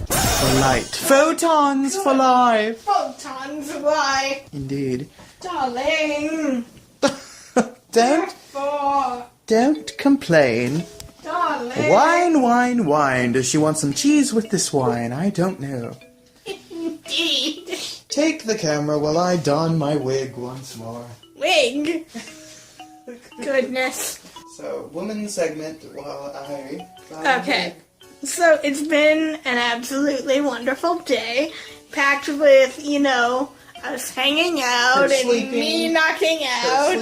the light. Photons for life! Photons, why? Indeed. Darling. Don't complain. Darling. Wine. Does she want some cheese with this wine? I don't know. Indeed. Take the camera while I don my wig once more. Wig. Goodness. So, women's segment while I... Okay. So it's been an absolutely wonderful day, packed with, us hanging out and me knocking out.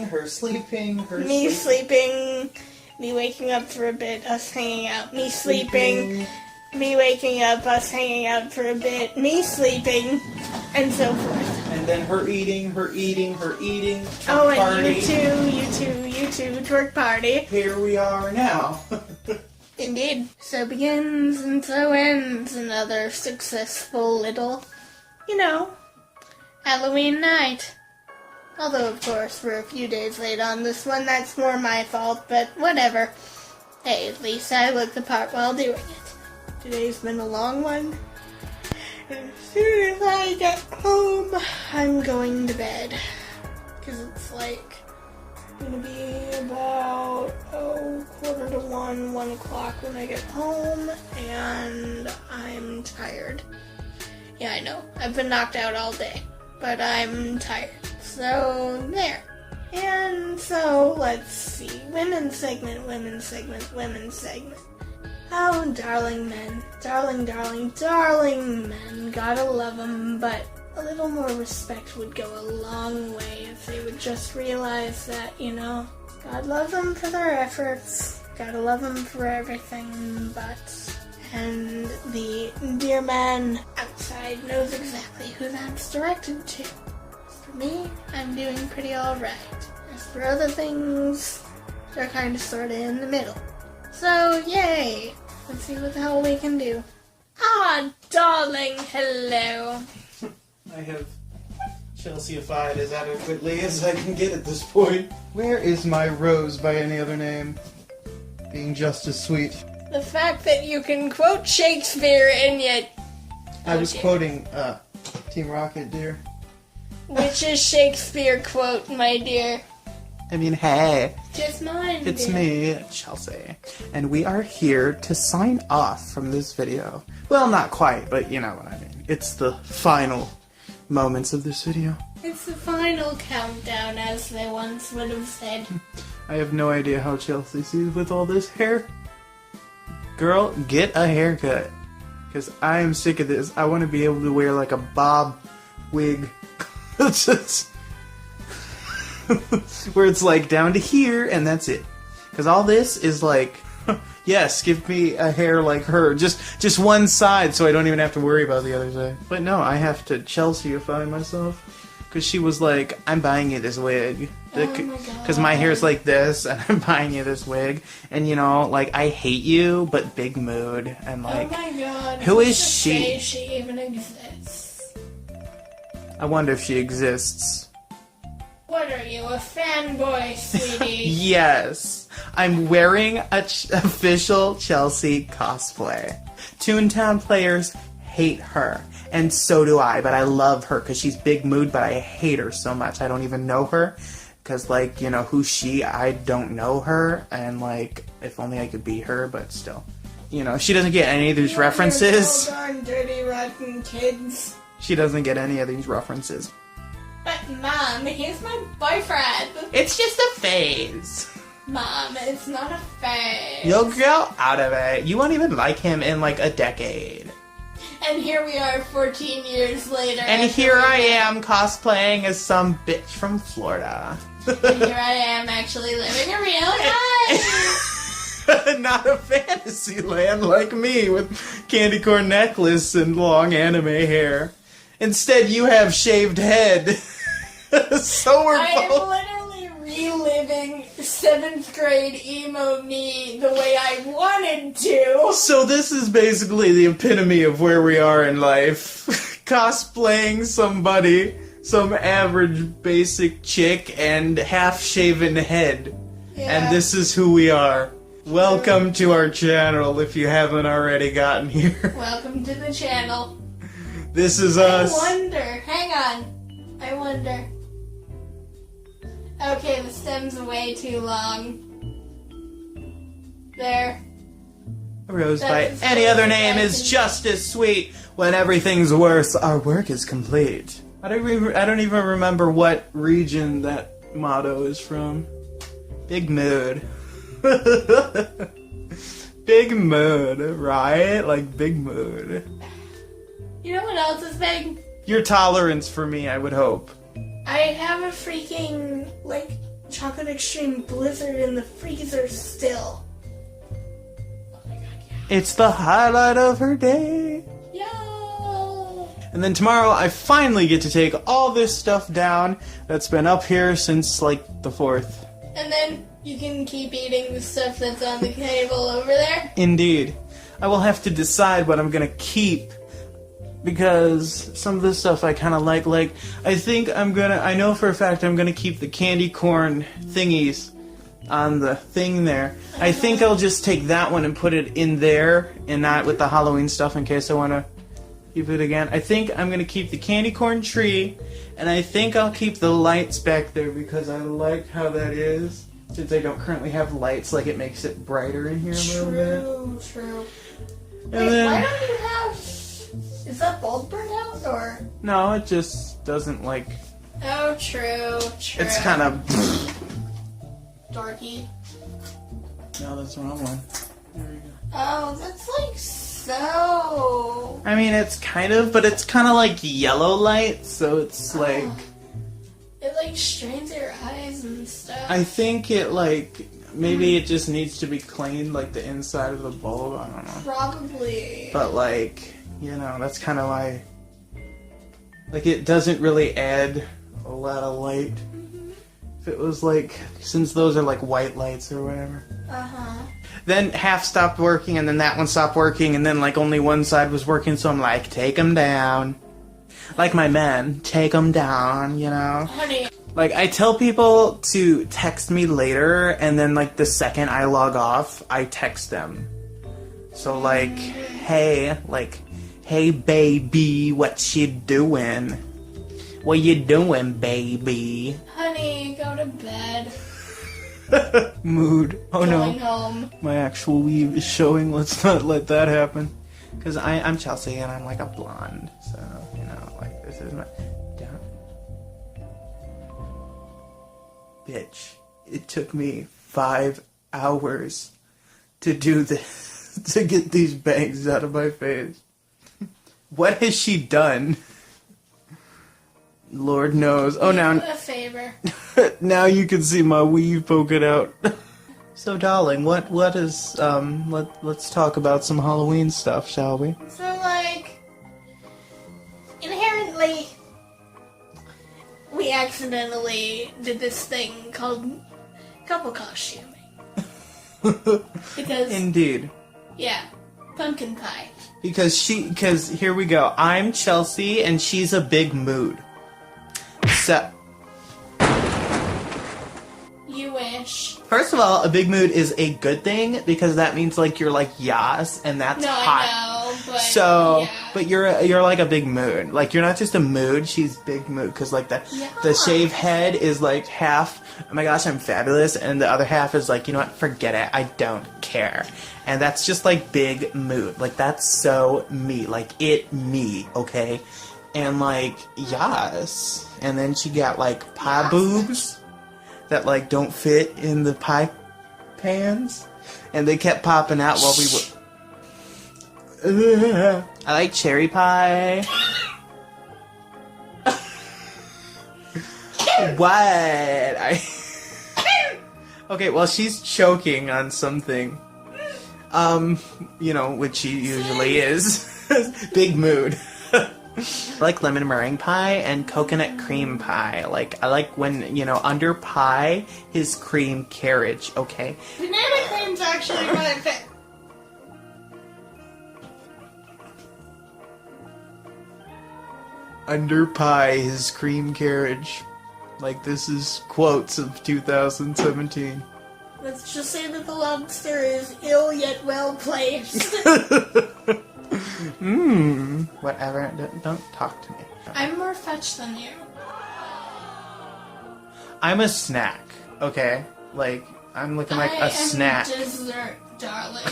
Her sleeping, me sleeping, me waking up for a bit, us hanging out, me sleeping, me waking up, us hanging out for a bit, me sleeping, and so forth. And then her eating. Oh, and party. you too, twerk party. Here we are now. Indeed. So begins and so ends another successful little, Halloween night. Although, of course, we're a few days late on this one. That's more my fault, but whatever. Hey, at least I look the part while doing it. Today's been a long one. And as soon as I get home, I'm going to bed. Because it's gonna be about 1:45, 1 o'clock when I get home, and I'm tired. Yeah, I know. I've been knocked out all day, but I'm tired. So, there. And so, let's see. Women's segment. Oh, darling men. Darling men. Gotta love them, but a little more respect would go a long way if they would just realize that, God loves them for their efforts. Gotta love them for everything, but... And the dear man outside knows exactly who that's directed to. As for me, I'm doing pretty alright. As for other things, they're kind of sorta in the middle. So, yay! Let's see what the hell we can do. Ah, darling, hello. I have Chelsieified as adequately as I can get at this point. Where is my Rose by any other name? Being just as sweet. The fact that you can quote Shakespeare and yet... I was quoting, Team Rocket, dear. Which is Shakespeare quote, my dear? I mean, hey. Just mine, It's dear. me, Chelsie. And we are here to sign off from this video. Well, not quite, but you know what I mean. It's the final moments of this video. It's the final countdown, as they once would have said. I have no idea how Chelsie sees with all this hair. Girl, get a haircut. Because I am sick of this. I want to be able to wear like a bob wig. Where it's like down to here and that's it. Because all this is like, yes, give me a hair like her. Just one side so I don't even have to worry about the other side. But no, I have to Chelseify myself. Because she was like, I'm buying you this wig. Because my hair's like this, and I'm buying you this wig. And I hate you, but big mood. And Oh my god. who is she? Say she even exists. I wonder if she exists. What are you, a fanboy, sweetie? Yes, I'm wearing a official Chelsie cosplay. Toontown players hate her, and so do I, but I love her because she's big mood, but I hate her so much. I don't even know her, because, who's she? I don't know her, and, if only I could be her, but still. She doesn't get any of these references. You darn dirty, rotten kids. She doesn't get any of these references. But, Mom, he's my boyfriend. It's just a phase. Mom, it's not a phase. You'll grow out of it. You won't even like him in, a decade. And here we are 14 years later. And here I am cosplaying as some bitch from Florida. And here I am actually living a real life. Not a fantasy land like me with candy corn necklace and long anime hair. Instead, you have shaved head. So we're I am both... literally reliving 7th grade emo me the way I wanted to. So this is basically the epitome of where we are in life. Cosplaying somebody, some average basic chick, and half-shaven head. Yeah. And this is who we are. Welcome to our channel if you haven't already gotten here. Welcome to the channel. This is us. I wonder. Hang on. I wonder. Okay, the stem's way too long. There. A rose by That's any other name that's is just as sweet. When everything's worse, our work is complete. I don't even remember what region that motto is from. Big mood. Big mood, right? Like, big mood. You know what else is big? Your tolerance for me, I would hope. I have a freaking, like, chocolate extreme blizzard in the freezer still. It's the highlight of her day. Yo! And then tomorrow, I finally get to take all this stuff down that's been up here since, like, the 4th. And then you can keep eating the stuff that's on the table over there. Indeed. I will have to decide what I'm gonna keep. Because some of this stuff I kind of like, I think I know for a fact I'm gonna keep the candy corn thingies on the thing there. I think I'll just take that one and put it in there, and not with the Halloween stuff in case I want to keep it again. I think I'm gonna keep the candy corn tree, and I think I'll keep the lights back there because I like how that is. Since I don't currently have lights, like it makes it brighter in here a little bit. True. And Wait, then, why don't you have... Is that bulb burnt out, or...? no, it just doesn't like... Oh, true. It's kind of... darky. No, that's the wrong one. There we go. Oh, that's like so... I mean, it's kind of, but it's kind of like yellow light, so it's like... It like strains your eyes and stuff. I think it like... Maybe it just needs to be cleaned, like the inside of the bulb, I don't know. Probably. But like, you know, that's kind of why... Like, it doesn't really add a lot of light. If it was like... Since those are like white lights or whatever. Uh-huh. Then half stopped working, and then that one stopped working, and then like only one side was working, so I'm like, take them down. Like my men, take them down, you know? Honey. Like, I tell people to text me later, and then, like, the second I log off, I text them. So, like, hey, baby, what you doing? What you doing, baby? Honey, go to bed. Mood. Oh, Going no. home. My actual weave is showing. Let's not let that happen. Because I'm Chelsie, and I'm, like, a blonde. So, you know, like, this is my... Bitch, it took me 5 hours to do this, to get these bangs out of my face. What has she done? Lord knows. Oh, Do now a favor. now you can see my weave poking out. So, darling, what is let's talk about some Halloween stuff, shall we? So, like, inherently, we accidentally did this thing called couple costuming. Because, Indeed. yeah, pumpkin pie. Because here we go. I'm Chelsie, and she's a big mood. So, You wish. first of all, a big mood is a good thing because that means like you're like yas, and that's No, hot. I know, but So, yeah. but you're like a big mood. Like you're not just a mood; she's big mood because like the shaved head is like half. Oh my gosh, I'm fabulous, and the other half is like, you know what? Forget it. I don't care. And that's just like big mood. Like that's so me. Like it me. Okay. And like yes. And then she got like pie boobs that like don't fit in the pie pans, and they kept popping out while we were. I like cherry pie. What? Okay, well, she's choking on something. You know, which she usually is. Big mood. I like lemon meringue pie and coconut cream pie. Like, I like when, you know, under pie is cream carriage, okay? Banana cream's actually what I picked. Under pie is cream carriage. Like, this is quotes of 2017. Let's just say that the lobster is ill yet well placed. Whatever. Don't talk to me. I'm more fetched than you. I'm a snack, okay? Like, I'm looking like I a snack. am dessert, darling.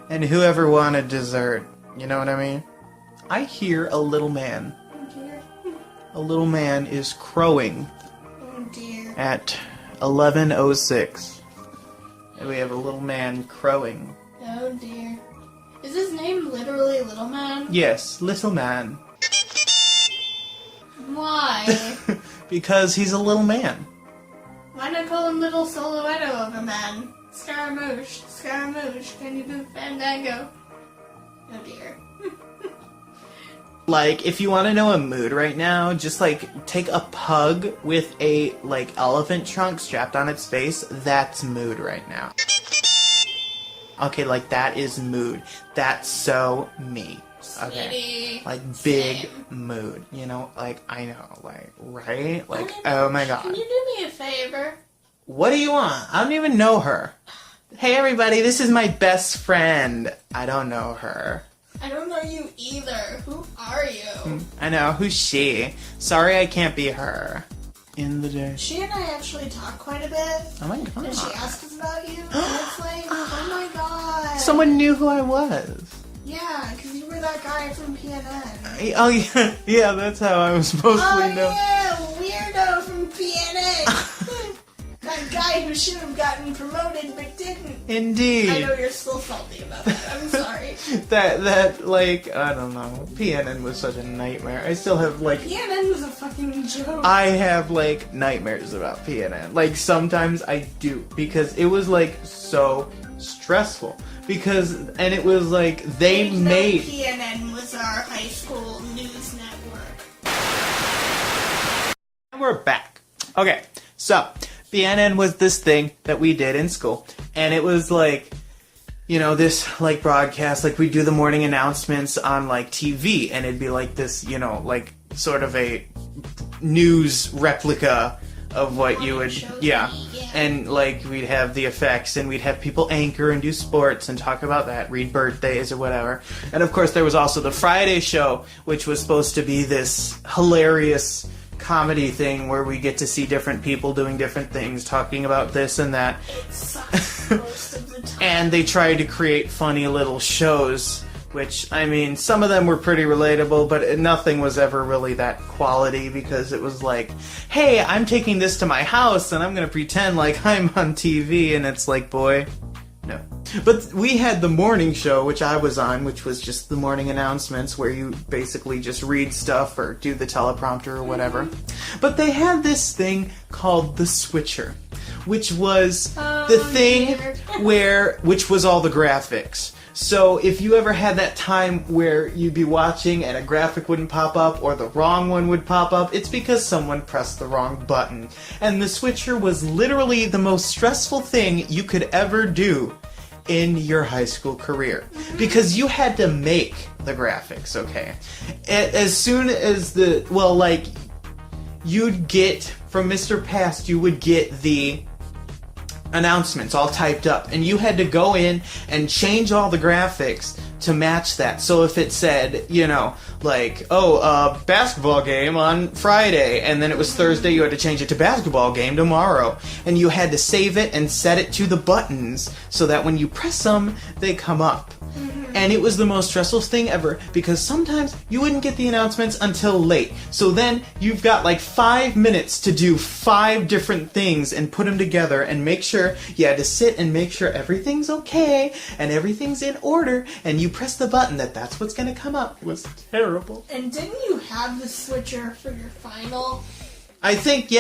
And whoever wanted dessert, you know what I mean? I hear a little man. Oh dear. A little man is crowing Oh dear. at 11:06. And we have a little man crowing. Oh dear. Is his name literally Little Man? Yes, little man. Why? Because he's a little man. Why not call him Little Silhouette of a Man? Scaramouche, Scaramouche, can you do Fandango? Oh dear. Like, if you want to know a mood right now, just, like, take a pug with a, like, elephant trunk strapped on its face. That's mood right now. Okay, like, that is mood. That's so me. Okay. Sweetie. Like, big Same. mood. You know, like, I know, like, right? Like, oh my god. Can you do me a favor? What do you want? I don't even know her. Hey, everybody, this is my best friend. I don't know her. I don't know you either. Who are you? I know. Who's she? Sorry I can't be her. In the day. She and I actually talk quite a bit. Oh my god. And she asked us about you. And it's like, oh my god. Someone knew who I was. Yeah, because you were that guy from PNN. Oh yeah, yeah, that's how I was supposed to know. Yeah, weirdo from PNN. That guy who should have gotten promoted but didn't. Indeed. I know you're still salty about that. I'm sorry. that like, I don't know. PNN was such a nightmare. I still have like PNN was a fucking joke. I have like nightmares about PNN. Like sometimes I do because it was like so stressful. Because and it was like they Didn't know made PNN was our high school news network. We're back. Okay, so PNN was this thing that we did in school, and it was like, you know, this like broadcast, like we do the morning announcements on like TV, and it'd be like this, you know, like sort of a news replica of what you would, yeah. And like we'd have the effects, and we'd have people anchor and do sports and talk about that, read birthdays or whatever. And of course there was also the Friday show, which was supposed to be this hilarious comedy thing where we get to see different people doing different things, talking about this and that. It sucks most of the time. And they tried to create funny little shows, which, I mean, some of them were pretty relatable, but nothing was ever really that quality because it was like, hey, I'm taking this to my house and I'm gonna pretend like I'm on TV, and it's like, boy, no. But we had the morning show, which I was on, which was just the morning announcements where you basically just read stuff or do the teleprompter or whatever. But they had this thing called the switcher, which was the thing which was all the graphics. So if you ever had that time where you'd be watching and a graphic wouldn't pop up or the wrong one would pop up, it's because someone pressed the wrong button. And the switcher was literally the most stressful thing you could ever do in your high school career. Because you had to make the graphics, okay? As soon as you'd get, from Mr. Past, you would get the announcements all typed up, and you had to go in and change all the graphics to match that. So if it said, you know, like, basketball game on Friday, and then it was Thursday, you had to change it to basketball game tomorrow. And you had to save it and set it to the buttons so that when you press them, they come up. And it was the most stressful thing ever, because sometimes you wouldn't get the announcements until late. So then you've got like 5 minutes to do 5 different things and put them together and make sure you had to sit and make sure everything's okay and everything's in order, and you press the button that's what's going to come up. It was terrible. And didn't you have the switcher for your final? I think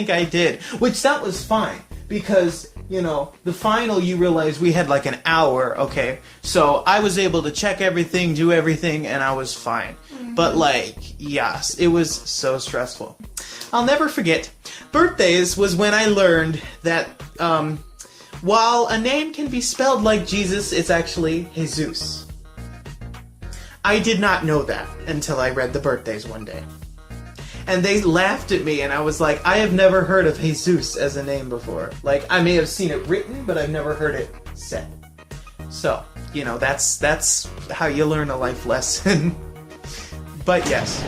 I did. Which that was fine, because, you know, the final, you realize we had like an hour, okay? So I was able to check everything, do everything, and I was fine. But like, yes, it was so stressful. I'll never forget, birthdays was when I learned that while a name can be spelled like Jesus, it's actually Jesus. I did not know that until I read the birthdays one day. And they laughed at me, and I was like, I have never heard of Jesus as a name before. Like, I may have seen it written, but I've never heard it said. So, you know, that's how you learn a life lesson. But yes.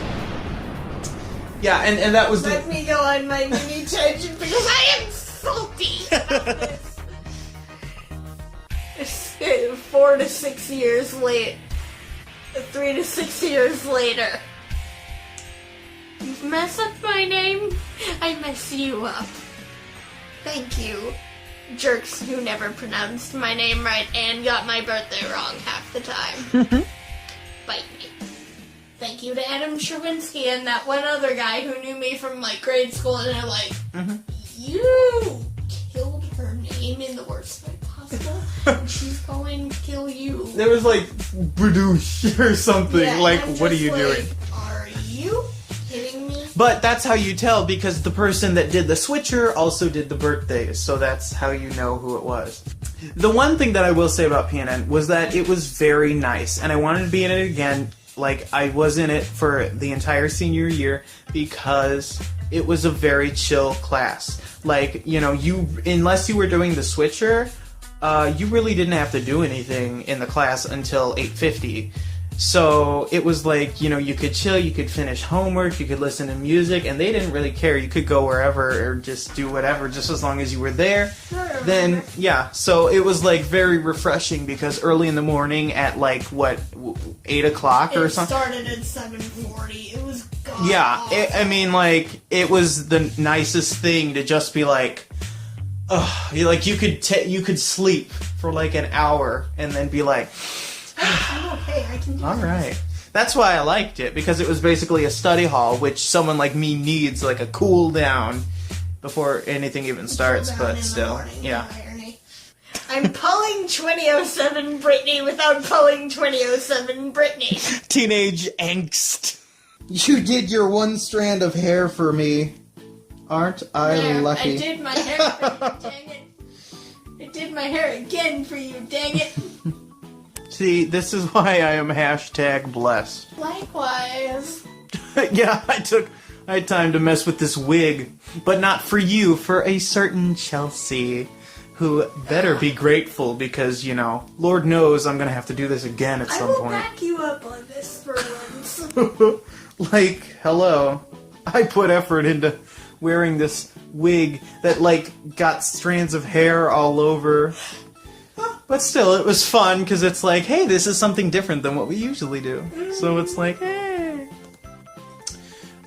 Yeah, and that was Let me go on my mini tangent because I am salty about this. It's 4 to 6 years late. 3 to 6 years later. You mess up my name, I mess you up. Thank you. jerks who never pronounced my name right and got my birthday wrong half the time. Bite me. Thank you to Adam Sherwinski and that one other guy who knew me from like grade school, and they're like, you killed her name in the worst way possible, and she's going to kill you. There was like Bradoosh or something. Yeah, like, I'm what are just you like, doing? Are you kidding me? But that's how you tell, because the person that did the switcher also did the birthdays, so that's how you know who it was. The one thing that I will say about PNN was that it was very nice, and I wanted to be in it again. Like, I was in it for the entire senior year because it was a very chill class. Like, you know, unless you were doing the switcher, you really didn't have to do anything in the class until 8:50. So it was like, you know, you could chill, you could finish homework, you could listen to music, and they didn't really care. You could go wherever or just do whatever, just as long as you were there. Then, yeah, so it was like very refreshing because early in the morning at like, 8 o'clock or something? It started at 7:40. It was god Yeah, I mean, like, it was the nicest thing to just be like, like you could sleep for like an hour and then be like, I'm okay, I can do all right. That's why I liked it, because it was basically a study hall, which someone like me needs, like a cool down before anything even starts, down but in the still, morning, yeah. irony. I'm pulling 2007 Britney without pulling 2007 Britney. Teenage angst. You did your one strand of hair for me. Aren't I There, lucky? I did my hair for you, dang it. I did my hair again for you, dang it. See, this is why I am #blessed. Likewise. Yeah, I had time to mess with this wig, but not for you, for a certain Chelsie, who better be grateful because, you know, Lord knows I'm gonna have to do this again at I some will point. back you up on this for once. Like, hello. I put effort into wearing this wig that, like, got strands of hair all over. But still, it was fun, because it's like, hey, this is something different than what we usually do. So it's like, hey.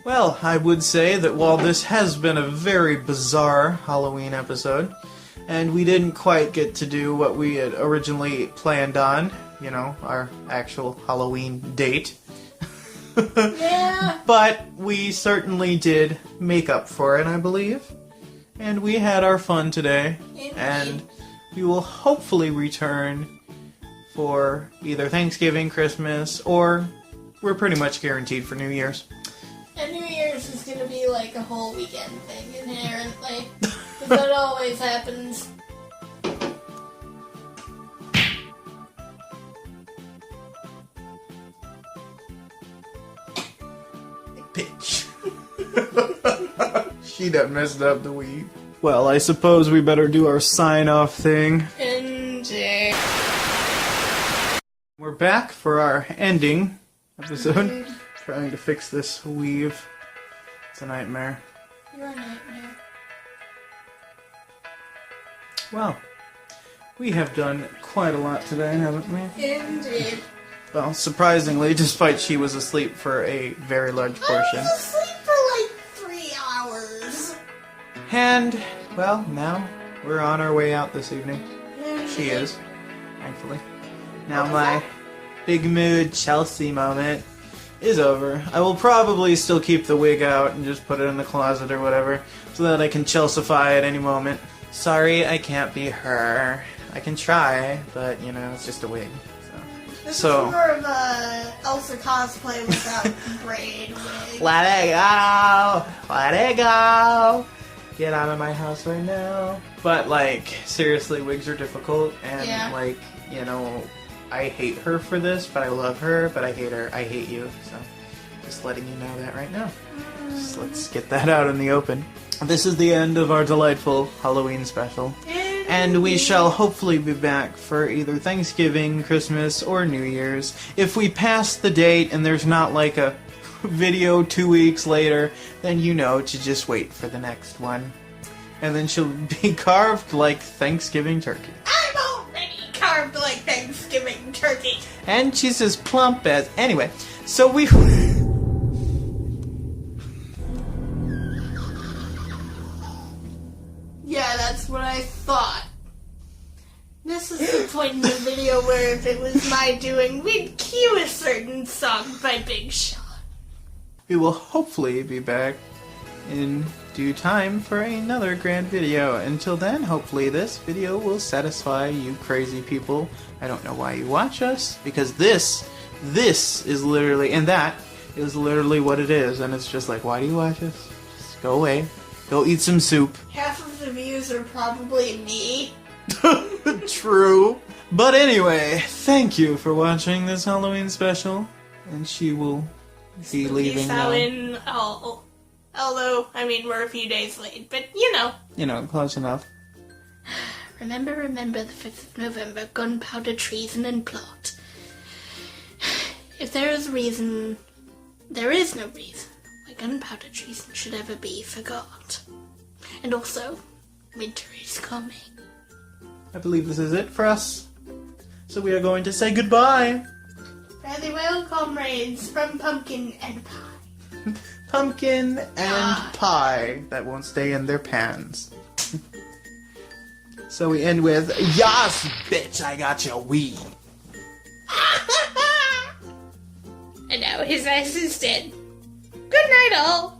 Well, I would say that while this has been a very bizarre Halloween episode, and we didn't quite get to do what we had originally planned on, you know, our actual Halloween date. Yeah. But we certainly did make up for it, I believe. And we had our fun today. Indeed. And we will hopefully return for either Thanksgiving, Christmas, or we're pretty much guaranteed for New Year's. And New Year's is gonna be like a whole weekend thing inherently. Because that always happens. Bitch. She done messed up the weave. Well, I suppose we better do our sign-off thing. Indeed. We're back for our ending episode. Trying to fix this weave. It's a nightmare. You're a nightmare. Well, we have done quite a lot today, haven't we? Indeed. Well, surprisingly, despite she was asleep for a very large portion. I was asleep for like 3 hours. And, well, now we're on our way out this evening. She is, thankfully. Now my big mood Chelsie moment is over. I will probably still keep the wig out and just put it in the closet or whatever, so that I can Chelsify at any moment. Sorry, I can't be her. I can try, but, you know, it's just a wig. This So- is more of a Elsa cosplay without braid wig. Let it go! Let it go! Get out of my house right now. But, like, seriously, wigs are difficult, and, Yeah. like, you know, I hate her for this, but I love her, but I hate her. I hate you, so just letting you know that right now. Just let's get that out in the open. This is the end of our delightful Halloween special. And we shall hopefully be back for either Thanksgiving, Christmas, or New Year's. If we pass the date and there's not like a video 2 weeks later, then you know to just wait for the next one. And then she'll be carved like Thanksgiving turkey. I'm already carved like Thanksgiving turkey. And she's as plump as... Anyway, so we... Yeah, that's what I thought. this is the point in the video where if it was my doing, we'd cue a certain song by Big Sean. We will hopefully be back in due time for another grand video. Until then, hopefully this video will satisfy you crazy people. I don't know why you watch us, because this is literally, and that is literally what it is, and it's just like, why do you watch us? Just go away. Go eat some soup. Half of the views are probably me. True. But anyway, thank you for watching this Halloween special, and she will be leaving now. Although, I mean, we're a few days late, but you know. You know, close enough. Remember the 5th of November, gunpowder, treason, and plot. If there is a reason, there is no reason why gunpowder treason should ever be forgot. And also, winter is coming. I believe this is it for us. So we are going to say goodbye. Fairly well, comrades, from Pumpkin and Pie. Pumpkin and pie that won't stay in their pans. So we end with, yas, bitch, I got your weed. And now his ass is dead. Good night, all.